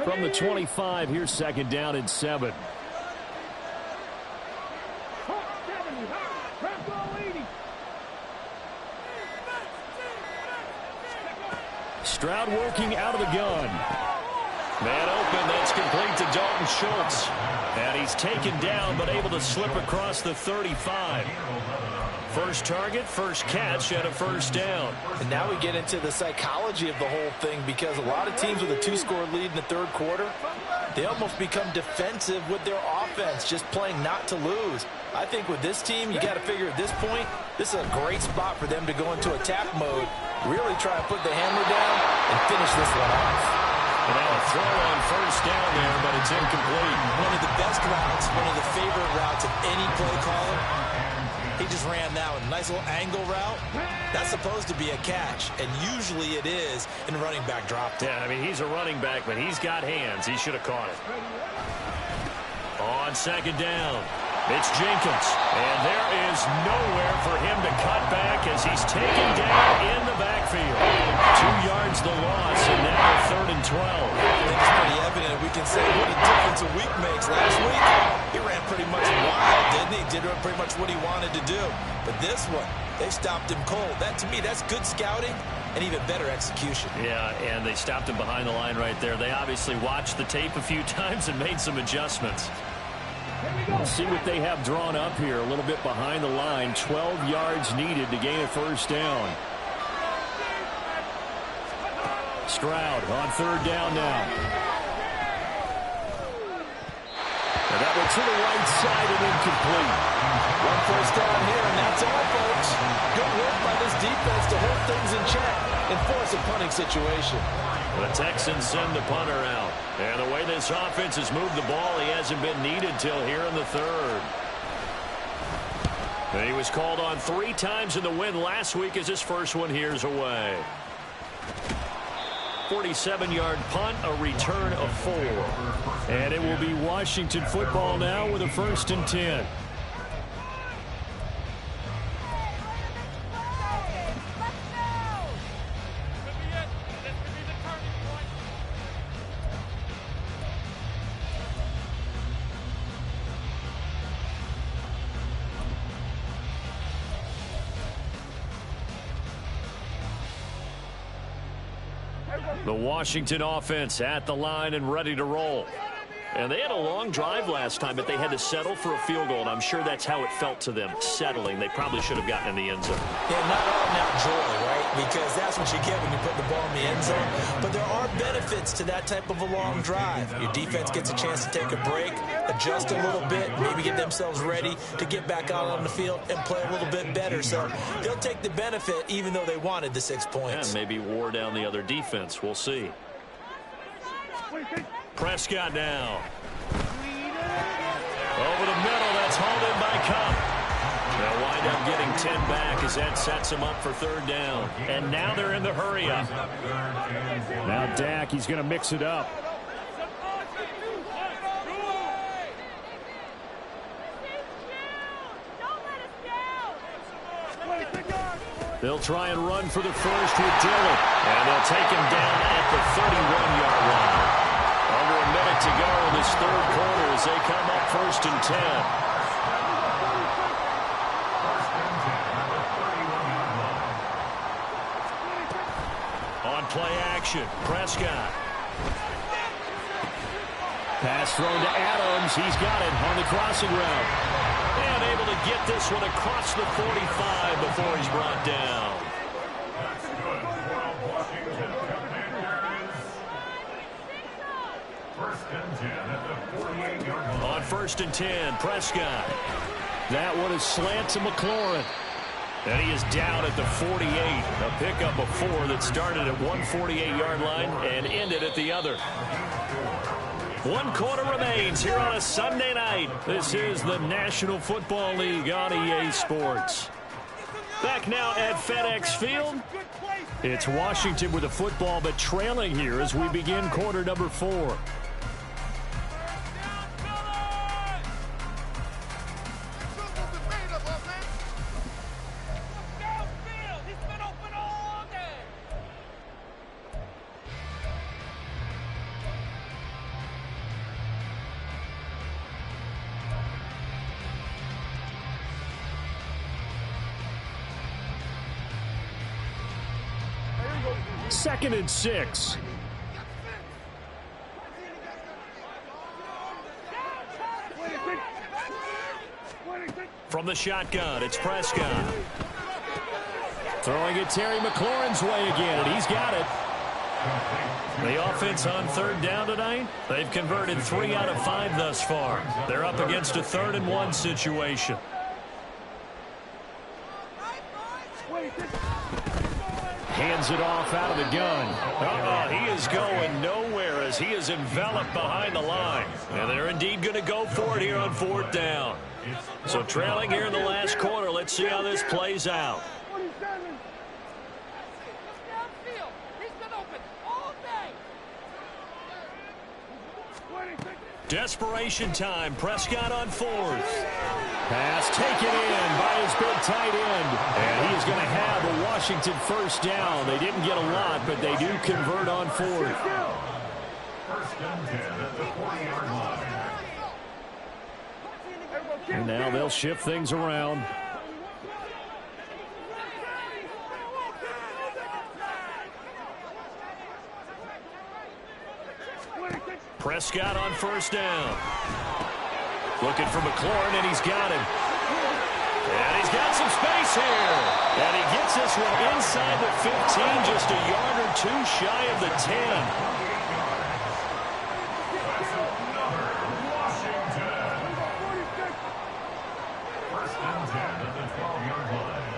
From the 25, here's 2nd down and 7. Stroud working out of the gun. Man open, that's complete to Dalton Schultz. And he's taken down, but able to slip across the 35. First target, first catch, and a 1st down. And now we get into the psychology of the whole thing, because a lot of teams with a 2-score lead in the 3rd quarter, they almost become defensive with their offense, just playing not to lose. I think with this team, you got to figure at this point, this is a great spot for them to go into attack mode, really try and put the hammer down and finish this one off. And now a throw on 1st down there, but it's incomplete. One of the best routes, one of the favorite routes of any play caller. He just ran that one. Nice little angle route. That's supposed to be a catch, and usually it is, and the running back dropped it. Yeah, I mean, he's a running back, but he's got hands. He should have caught it. On second down, it's Jenkins. And there is nowhere for him to cut back as he's taken down in the backfield. 2 yards the loss, and now 3rd and 12. I think it's pretty evident. We can say what a difference a week makes. Last week, he ran pretty much wild, didn't he? Did pretty much what he wanted to do. But this one, they stopped him cold. That, to me, that's good scouting and even better execution. Yeah, and they stopped him behind the line right there. They obviously watched the tape a few times and made some adjustments. Let's see what they have drawn up here. A little bit behind the line. 12 yards needed to gain a first down. Stroud on 3rd down now. And that one to the right side and incomplete. 1 first down here, and that's all, folks. Good work by this defense to hold things in check and force a punting situation. The Texans send the punter out. And the way this offense has moved the ball, he hasn't been needed till here in the 3rd. And he was called on 3 times in the win last week as his first one here's away. 47-yard punt, a return of 4. And it will be Washington football now with a 1st and 10. The Washington offense at the line and ready to roll. And they had a long drive last time, but they had to settle for a field goal, and I'm sure that's how it felt to them, settling. They probably should have gotten in the end zone. Yeah, not all now joy, right? Because that's what you get when you put the ball in the end zone. But there are benefits to that type of a long drive. Your defense gets a chance to take a break, adjust a little bit, maybe get themselves ready to get back out on the field and play a little bit better. So they'll take the benefit even though they wanted the 6 points. And maybe wore down the other defense. We'll see. Prescott now. Over the middle, that's hauled in by Cup. They'll wind up getting 10 back as that sets them up for 3rd down. And now they're in the hurry-up. Now Dak, he's going to mix it up. They'll try and run for the first with Dillon. And they'll take him down at the 31-yard line. Under a minute to go in this 3rd quarter as they come up 1st and 10. On play action, Prescott. Pass thrown to Adams. He's got it on the crossing route. And able to get this one across the 45 before he's brought down. On 1st and 10, Prescott. That one is slant to McLaurin. And he is down at the 48. A pickup of 4 that started at 148-yard line and ended at the other. 1 quarter remains here on a Sunday night. This is the National Football League on EA Sports. Back now at FedEx Field. It's Washington with the football, but trailing here as we begin quarter number 4. Second and 6. From the shotgun, it's Prescott. Throwing it Terry McLaurin's way again, and he's got it. The offense on 3rd down tonight, they've converted 3 out of 5 thus far. They're up against a 3rd and 1 situation. Hands it off out of the gun. He is going nowhere as he is enveloped behind the line. And they're indeed going to go for it here on 4th down. So trailing here in the last quarter. Let's see how this plays out. Desperation time. Prescott on 4th. Pass taken in by his big tight end. And he is going to have a Washington 1st down. They didn't get a lot, but they do convert on 4th. 1st and 10 at the 40-yard line. And now they'll shift things around. Prescott on 1st down. Looking for McLaurin, and he's got him. And he's got some space here. And he gets this one inside the 15, just a yard or two shy of the 10. First and 10 at the 12-yard line.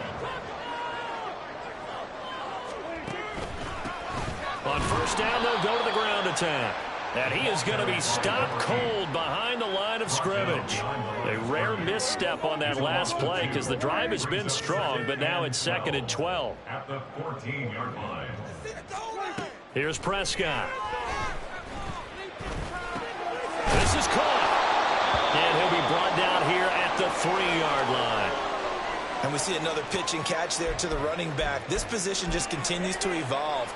On 1st down, they'll go to the ground attack. And he is going to be stopped cold behind the line of scrimmage. A rare misstep on that last play because the drive has been strong, but now it's 2nd and 12. At the 14-yard line. Here's Prescott. This is caught. And he'll be brought down here at the 3-yard line. And we see another pitch and catch there to the running back. This position just continues to evolve.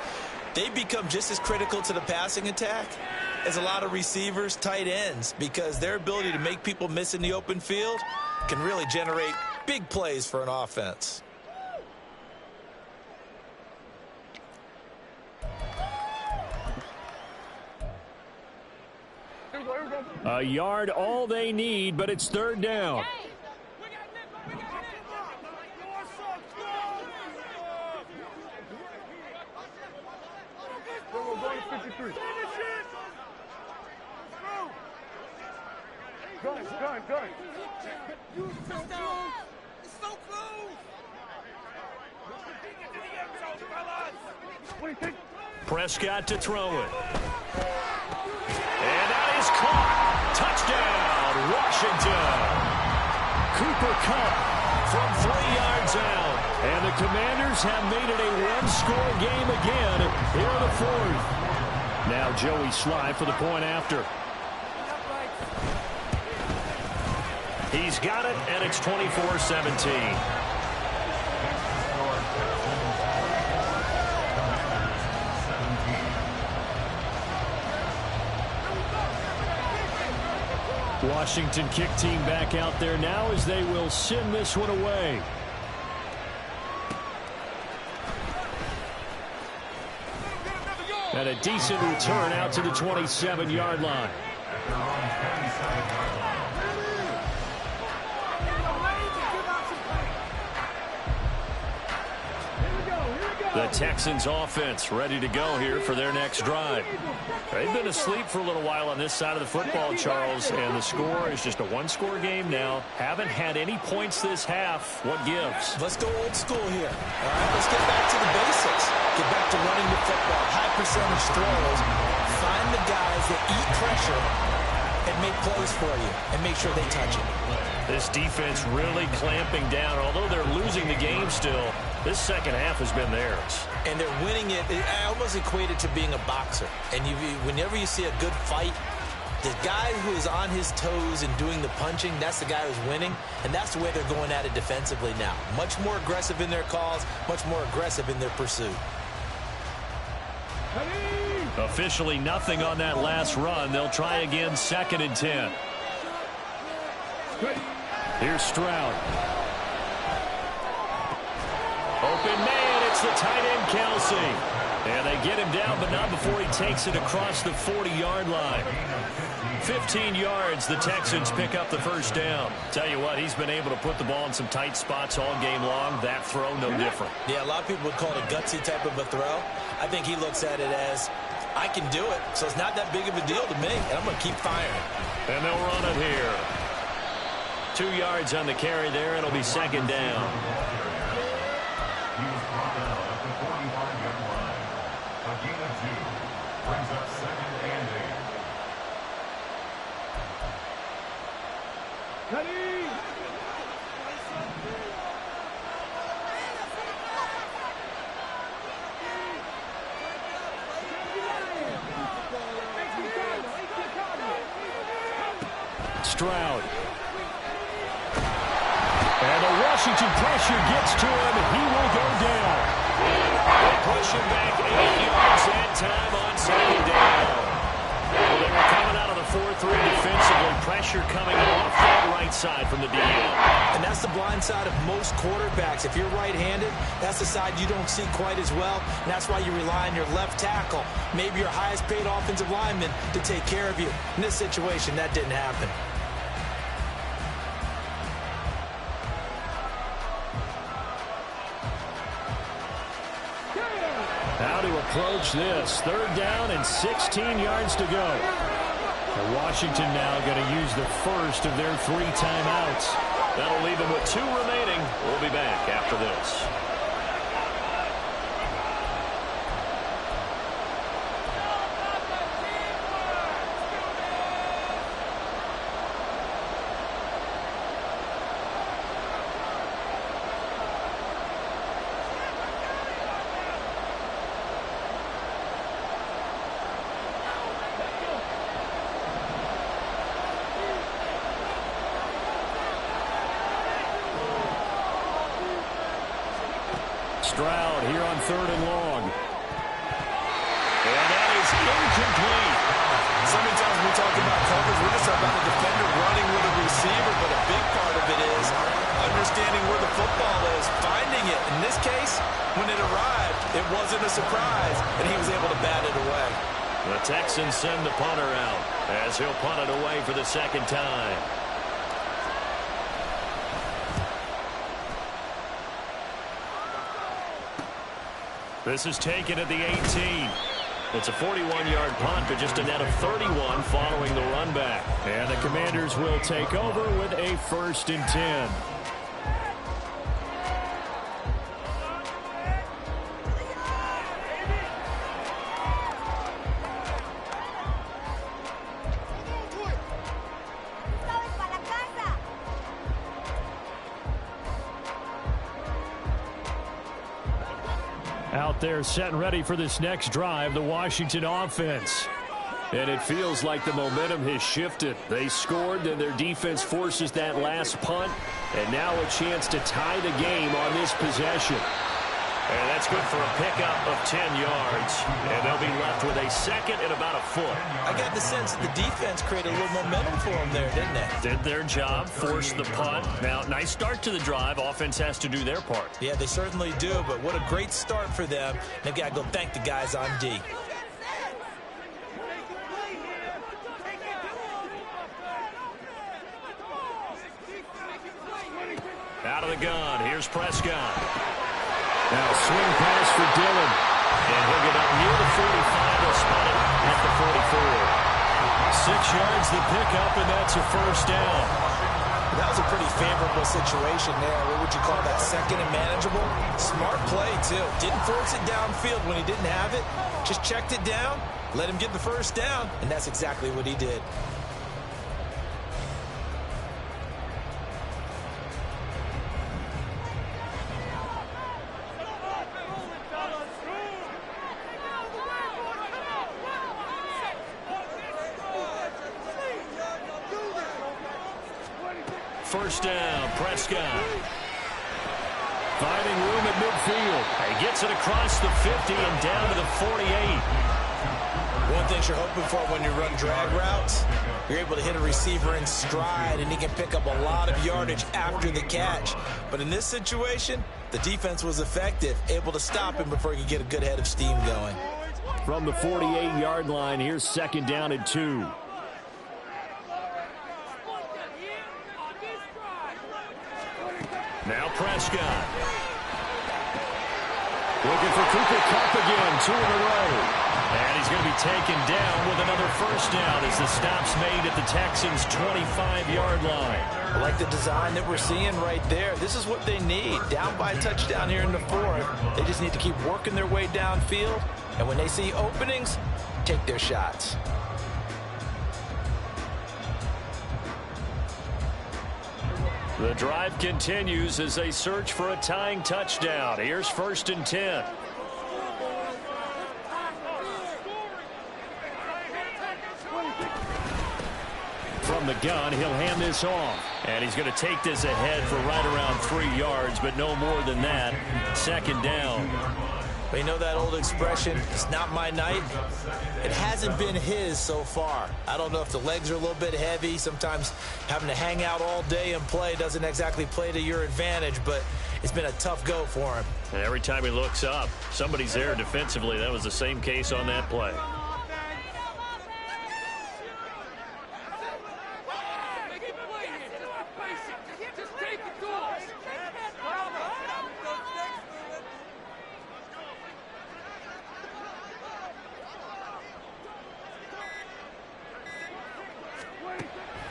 They become just as critical to the passing attack as a lot of receivers, tight ends, because their ability to make people miss in the open field can really generate big plays for an offense. A yard all they need, but it's 3rd down. Prescott to throw it. And that is caught. Touchdown, Washington. Cooper Kupp from 3 yards out. And the Commanders have made it a one-score game again here in the 4th. Now Joey Sly for the point after. He's got it, and it's 24-17. Washington kick team back out there now as they will send this one away. And a decent return out to the 27-yard line. The Texans offense ready to go here for their next drive. They've been asleep for a little while on this side of the football, Charles, and the score is just a one-score game now. Haven't had any points this half. What gives? Let's go old school here. All right, let's get back to the basics. Get back to running the football, high percentage throws. Find the guys that eat pressure and make plays for you and make sure they touch it. This defense really clamping down. Although they're losing the game still, this second half has been theirs. And they're winning it. I almost equate it to being a boxer. And whenever you see a good fight, the guy who is on his toes and doing the punching, that's the guy who's winning. And that's the way they're going at it defensively now. Much more aggressive in their calls, much more aggressive in their pursuit. Officially nothing on that last run. They'll try again, 2nd and 10. Here's Stroud. Open man, it's the tight end, Kelsey. And they get him down, but not before he takes it across the 40-yard line. 15 yards, the Texans pick up the 1st down. Tell you what, he's been able to put the ball in some tight spots all game long. That throw, no different. Yeah, a lot of people would call it a gutsy type of a throw. I think he looks at it as, I can do it, so it's not that big of a deal to me, and I'm going to keep firing. And they'll run it here. 2 yards on the carry there. It'll be 2nd down. He was brought down at the 45-yard line. A gain of 2 brings up 2nd and Stroud. And the Washington pressure gets to him. He will go down. They push him back 8 yards that time on second down. Well, they were coming out of the 4-3 defensively. Pressure coming off that right side from the DL. And that's the blind side of most quarterbacks. If you're right-handed, that's the side you don't see quite as well. And that's why you rely on your left tackle, maybe your highest-paid offensive lineman, to take care of you. In this situation, that didn't happen. How to approach this. 3rd down and 16 yards to go. Washington now going to use the first of their 3 timeouts. That'll leave them with 2 remaining. We'll be back after this. Stroud here on 3rd and long. And that is incomplete. Somebody tells me we talk about coverage. We're just about a defender running with a receiver, but a big part of it is understanding where the football is, finding it. In this case, when it arrived, it wasn't a surprise, and he was able to bat it away. The Texans send the punter out as he'll punt it away for the 2nd time. This is taken at the 18. It's a 41-yard punt, but just a net of 31 following the run back. And the Commanders will take over with a 1st and 10. Out there set and ready for this next drive, the Washington offense. And it feels like the momentum has shifted. They scored, then their defense forces that last punt, and now a chance to tie the game on this possession. And that's good for a pickup of 10 yards. And they'll be left with a 2nd and about a foot. I got the sense that the defense created a little momentum for them there, didn't they? Did their job, forced the punt. Now, nice start to the drive. Offense has to do their part. Yeah, they certainly do, but what a great start for them. They've got to go thank the guys on D. Out of the gun, here's Prescott. Now swing pass for Dillon. And he'll get up near the 45. He'll spot it at the 44. 6 yards the pickup, and that's a 1st down. That was a pretty favorable situation there. What would you call that, 2nd and manageable? Smart play, too. Didn't force it downfield when he didn't have it. Just checked it down, let him get the 1st down, and that's exactly what he did. First down, Prescott. Finding room at midfield. He gets it across the 50 and down to the 48. One thing you're hoping for when you run drag routes, you're able to hit a receiver in stride, and he can pick up a lot of yardage after the catch. But in this situation, the defense was effective, able to stop him before he could get a good head of steam going. From the 48-yard line, here's 2nd down and 2. Now Prescott. Looking for Cooper Kupp again, 2 in a row. And he's going to be taken down with another 1st down as the stop's made at the Texans' 25-yard line. I like the design that we're seeing right there. This is what they need. Down by a touchdown here in the 4th. They just need to keep working their way downfield. And when they see openings, take their shots. The drive continues as they search for a tying touchdown. Here's 1st and 10. From the gun, he'll hand this off. And he's going to take this ahead for right around 3 yards, but no more than that. Second down. But you know that old expression, it's not my night? It hasn't been his so far. I don't know if the legs are a little bit heavy. Sometimes having to hang out all day and play doesn't exactly play to your advantage, but it's been a tough go for him. And every time he looks up, somebody's there defensively. That was the same case on that play.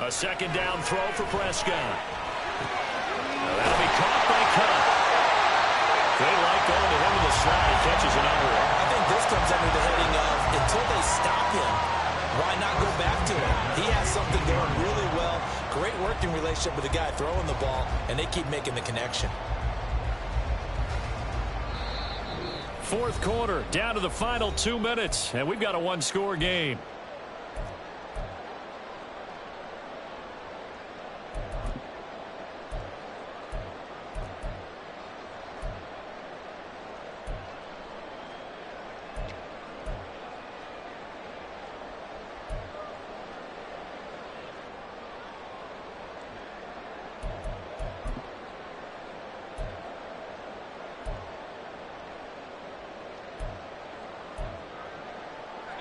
A second down throw for Prescott. Now that'll be caught by Cup. They like going to him in the slot. He catches another one. I think this comes under the heading of until they stop him, why not go back to him? He has something going really well. Great working relationship with the guy throwing the ball, and they keep making the connection. Fourth quarter, down to the final 2 minutes, and we've got a one-score game.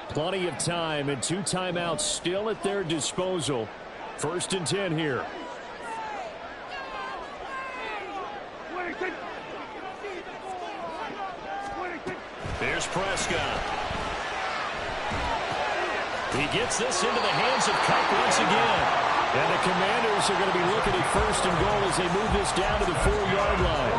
Plenty of time and 2 timeouts still at their disposal. 1st and 10 here. Here's Prescott. He gets this into the hands of Cup once again. And the Commanders are going to be looking at 1st and goal as they move this down to the 4-yard line.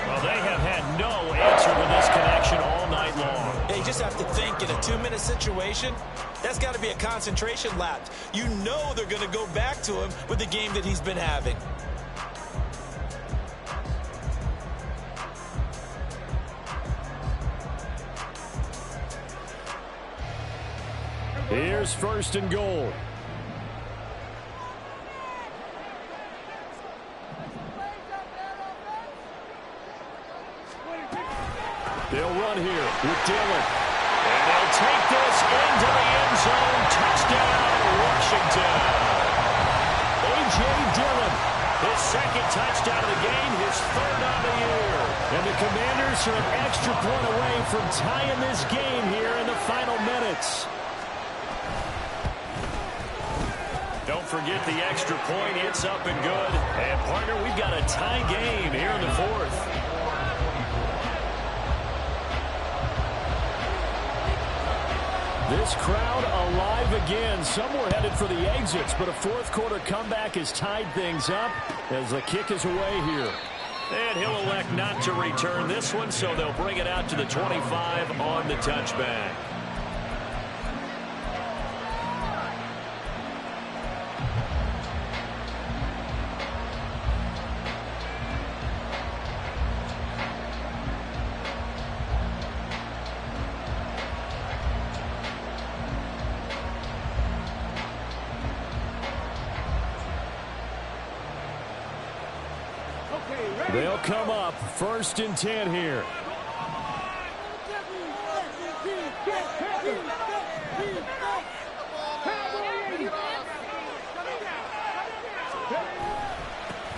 Well, they have had no answer to this connection all night long. You just have to think in a 2-minute situation, that's got to be a concentration lapse. You know they're going to go back to him with the game that he's been having. Here's 1st and goal. They'll run here with Dillon. And they'll take this into the end zone. Touchdown, Washington. A.J. Dillon. His 2nd touchdown of the game, his 3rd on the year. And the Commanders are an extra point away from tying this game here in the final minutes. Don't forget the extra point. It's up and good. And, partner, we've got a tie game here in the 4th. This crowd alive again. Some were headed for the exits, but a 4th quarter comeback has tied things up as the kick is away here. And he'll elect not to return this one, so they'll bring it out to the 25 on the touchback. They'll come up 1st and 10 here.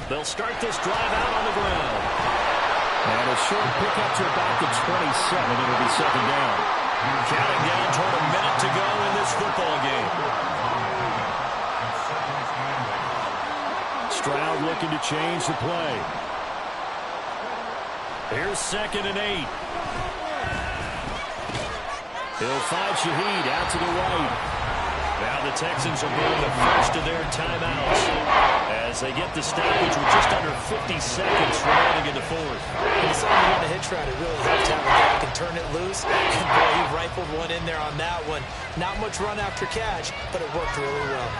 They'll start this drive out on the ground. And a short pickup to about the 27. It'll be 2nd down. Counting down toward a minute to go in this football game. Stroud looking to change the play. Here's 2nd and 8. He'll find Shaheed out to the right. Now the Texans will burn the first of their timeouts as they get the stoppage with just under 50 seconds remaining in the 4th. And it's only on the hitch route. It really helped to have a guy can turn it loose. And boy, he rifled one in there on that one. Not much run after catch, but it worked really well.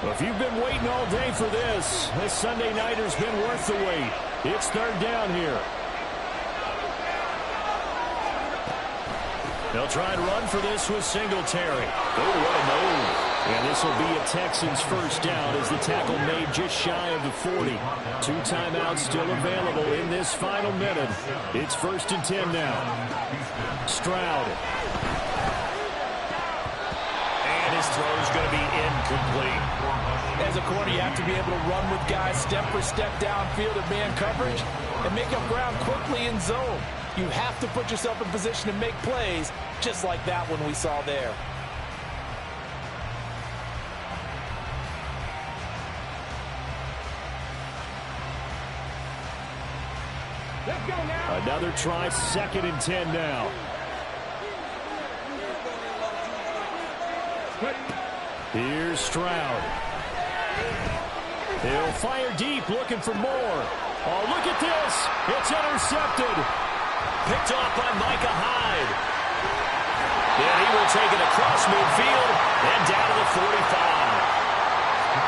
Well, if you've been waiting all day for this Sunday nighter's been worth the wait. It's third down here. They'll try and run for this with Singletary. Oh, what a move. And this will be a Texans first down as the tackle made just shy of the 40. 2 timeouts still available in this final minute. It's 1st and 10 now. Stroud. And his throw is going to be incomplete. As a corner, you have to be able to run with guys step for step downfield in man coverage and make up ground quickly in zone. You have to put yourself in position to make plays, just like that one we saw there. Another try, 2nd and 10 now. Here's Stroud. He'll fire deep, looking for more. Oh, look at this. It's intercepted. Picked off by Micah Hyde. And he will take it across midfield and down to the 45.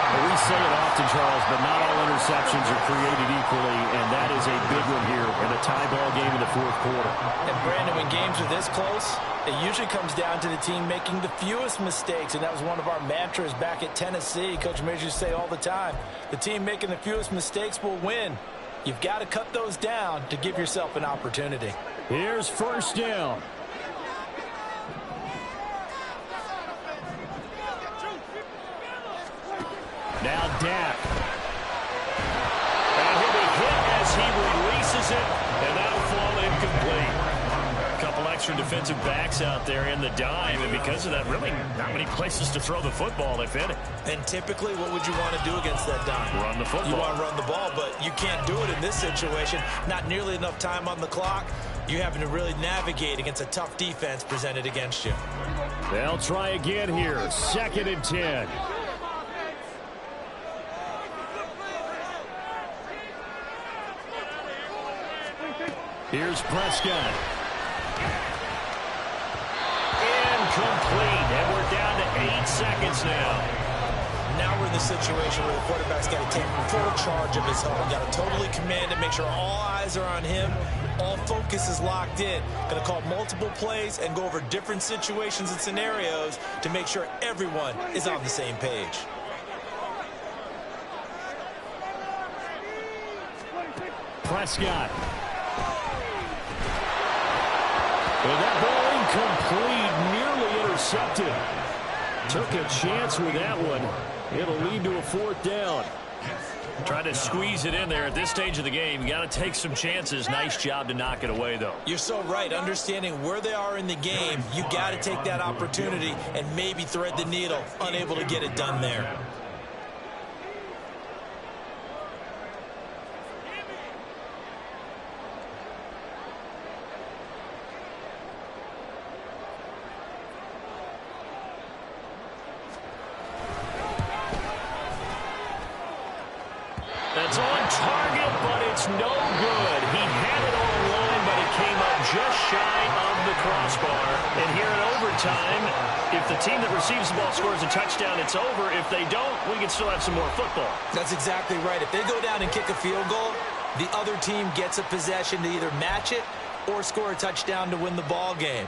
We say it often, Charles, but not all interceptions are created equally, and that is a big one here in a tie ball game in the 4th quarter. And Brandon, when games are this close, it usually comes down to the team making the fewest mistakes, and that was one of our mantras back at Tennessee. Coach Mears used to say all the time, the team making the fewest mistakes will win. You've got to cut those down to give yourself an opportunity. Here's 1st down. Now Dak. And he'll be hit as he releases it, and that'll fall incomplete. A couple extra defensive backs out there in the dime, and because of that, really not many places to throw the football if any. And typically, what would you want to do against that dime? Run the football. You want to run the ball, but you can't do it in this situation. Not nearly enough time on the clock. You're having to really navigate against a tough defense presented against you. They'll try again here. 2nd and 10. Here's Prescott. Incomplete, and we're down to 8 seconds now. Now we're in the situation where the quarterback's got to take full charge of his home. Got to totally command it, make sure all eyes are on him. All focus is locked in. Going to call multiple plays and go over different situations and scenarios to make sure everyone is on the same page. Prescott. And that ball incomplete, nearly intercepted. Took a chance with that one. It'll lead to a 4th down. Trying to squeeze it in there at this stage of the game. You got to take some chances. Nice job to knock it away, though. You're so right. Understanding where they are in the game, you got to take that opportunity and maybe thread the needle. Unable to get it done there. That's on target, but it's no good. He had it on the line, but it came up just shy of the crossbar. And here in overtime, if the team that receives the ball scores a touchdown, it's over. If they don't, we can still have some more football. That's exactly right. If they go down and kick a field goal, the other team gets a possession to either match it or score a touchdown to win the ball game.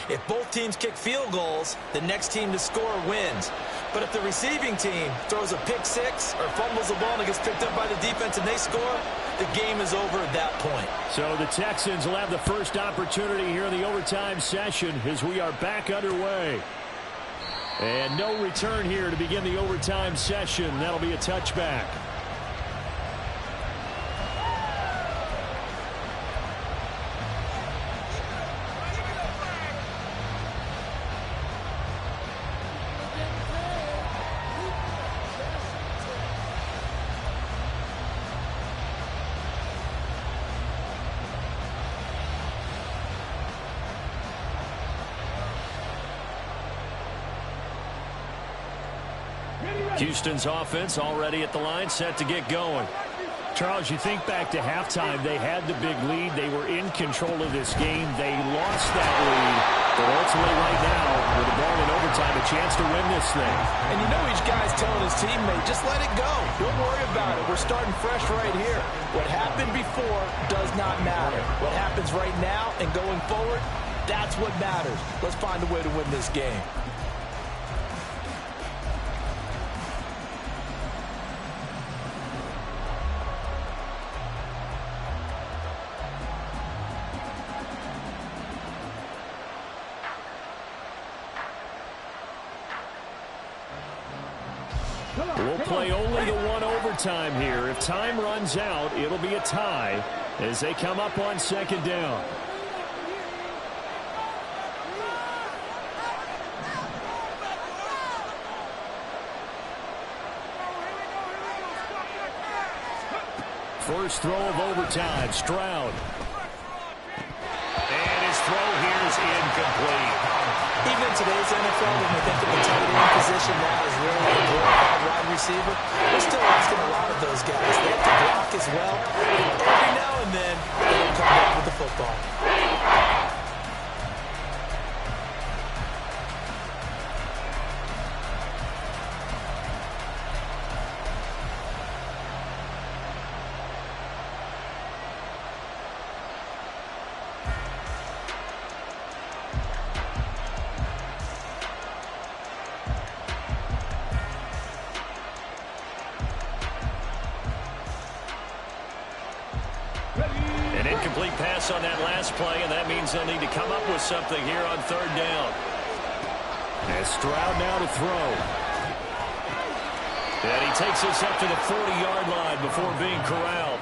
If both teams kick field goals, the next team to score wins. But if the receiving team throws a pick six or fumbles the ball and it gets picked up by the defense and they score, the game is over at that point. So the Texans will have the first opportunity here in the overtime session as we are back underway. And no return here to begin the overtime session. That'll be a touchback. Houston's offense already at the line, set to get going. Charles, you think back to halftime, they had the big lead. They were in control of this game. They lost that lead. But ultimately right now, with the ball in overtime, overtime, a chance to win this thing. And you know each guy's telling his teammate, just let it go. Don't worry about it. We're starting fresh right here. What happened before does not matter. What happens right now and going forward, that's what matters. Let's find a way to win this game. We'll play only the one overtime here. If time runs out, it'll be a tie as they come up on second down. First throw of overtime, Stroud. And his throw here is incomplete. Even in today's NFL, when we think of the tight end position now as really a glorified wide receiver, we're still asking a lot of those guys. They have to block as well. Every now and then, they'll come back with the football. An incomplete pass on that last play, and that means they'll need to come up with something here on third down. And Stroud now to throw. And he takes us up to the 40-yard line before being corralled.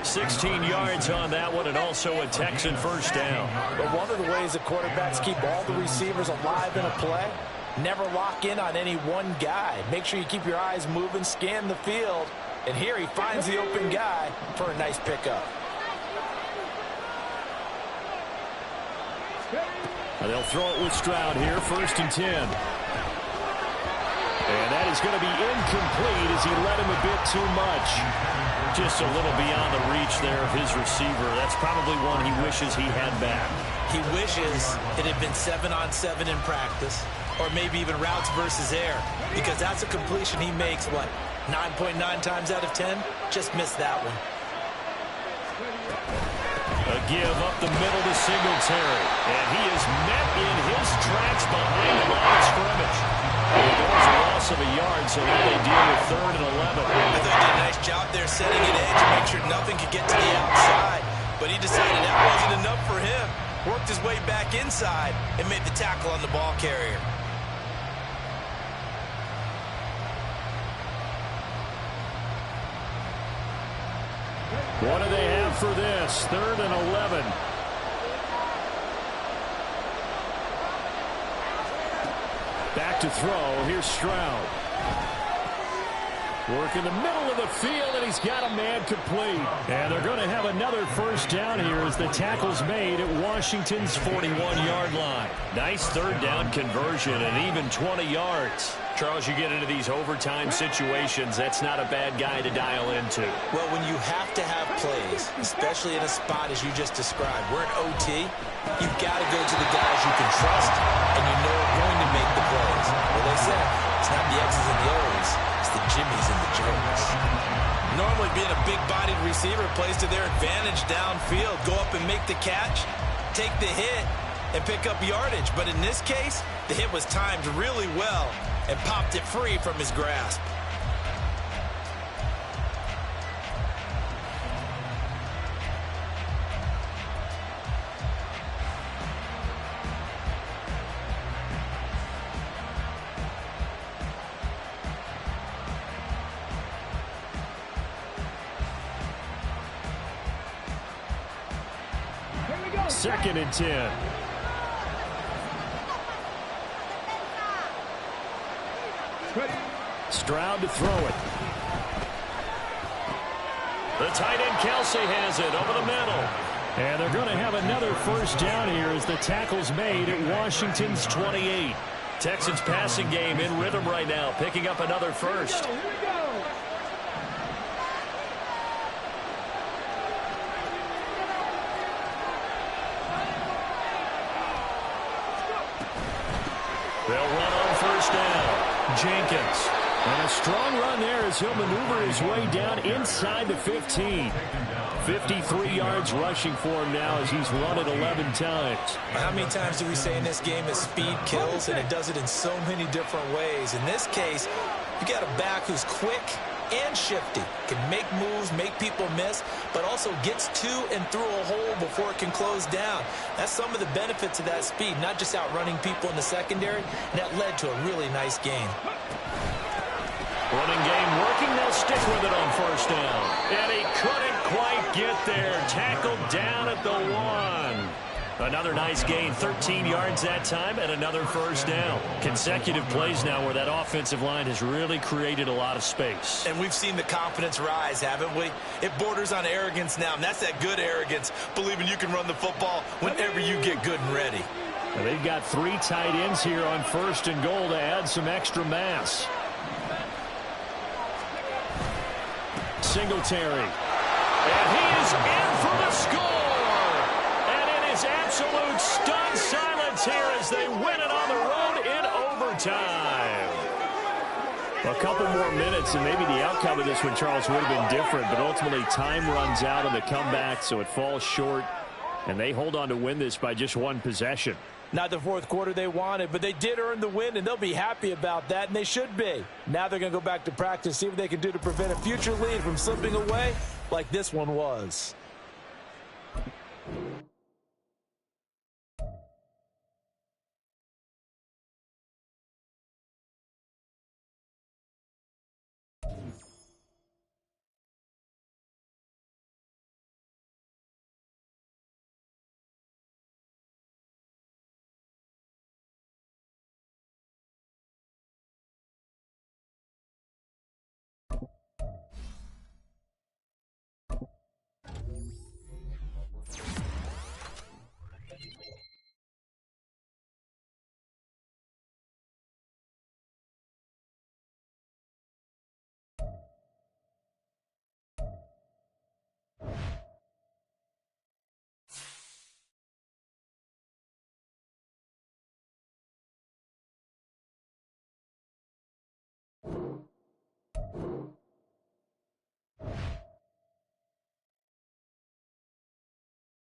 16 yards on that one, and also a Texan first down. But one of the ways that quarterbacks keep all the receivers alive in a play, never lock in on any one guy. Make sure you keep your eyes moving, scan the field. And here he finds the open guy for a nice pickup. And they'll throw it with Stroud here, 1st and 10. And that is going to be incomplete as he led him a bit too much. Just a little beyond the reach there of his receiver. That's probably one he wishes he had back. He wishes it had been 7-on-7 in practice, or maybe even routes versus air, because that's a completion he makes, what, 9.9 times out of 10? Just missed that one. A give up the middle to Singletary. And he is met in his tracks behind the line of scrimmage. And there's a loss of a yard, so now they deal with 3rd and 11. I thought he did a nice job there setting an edge to make sure nothing could get to the outside. But he decided that wasn't enough for him. Worked his way back inside and made the tackle on the ball carrier. What do they have for this? 3rd and 11. Back to throw. Here's Stroud. Work in the middle of the field, and he's got a man complete. And they're going to have another first down here as the tackle's made at Washington's 41-yard line. Nice 3rd down conversion and even 20 yards. Charles, you get into these overtime situations, that's not a bad guy to dial into. Well, when you have to have plays, especially in a spot as you just described, we're in OT, you've got to go to the guys you can trust and you know are going to make the plays. Well, they said it's not the X's and the O's, it's the Jimmies and the Joes. Normally being a big-bodied receiver plays to their advantage downfield. Go up and make the catch, take the hit, and pick up yardage. But in this case, the hit was timed really well and popped it free from his grasp. Second and 10. Stroud to throw it. The tight end Kelsey has it over the middle. And they're going to have another first down here as the tackle's made at Washington's 28. Texans passing game in rhythm right now, picking up another first. They'll run on first down. Jenkins. And a strong run there as he'll maneuver his way down inside the 15. 53 yards rushing for him now as he's run it 11 times. How many times do we say in this game is speed kills, and it does it in so many different ways. In this case, you got a back who's quick and shifty, can make moves, make people miss, but also gets to and through a hole before it can close down. That's some of the benefits of that speed, not just outrunning people in the secondary. And that led to a really nice gain. Running game working. They'll stick with it on first down. And he couldn't quite get there. Tackled down at the 1. Another nice gain, 13 yards that time, and another first down. Consecutive plays now where that offensive line has really created a lot of space. And we've seen the confidence rise, haven't we? It borders on arrogance now, and that's that good arrogance, believing you can run the football whenever you get good and ready. Now they've got 3 tight ends here on first and goal to add some extra mass. Singletary. And he is in for the score. Absolute stunned silence here as they win it on the road in overtime. A couple more minutes and maybe the outcome of this one, Charles, would have been different, but ultimately time runs out on the comeback, so it falls short, and they hold on to win this by just 1 possession. Not the fourth quarter they wanted, but they did earn the win, and they'll be happy about that, and they should be. Now they're going to go back to practice, see what they can do to prevent a future lead from slipping away like this one was.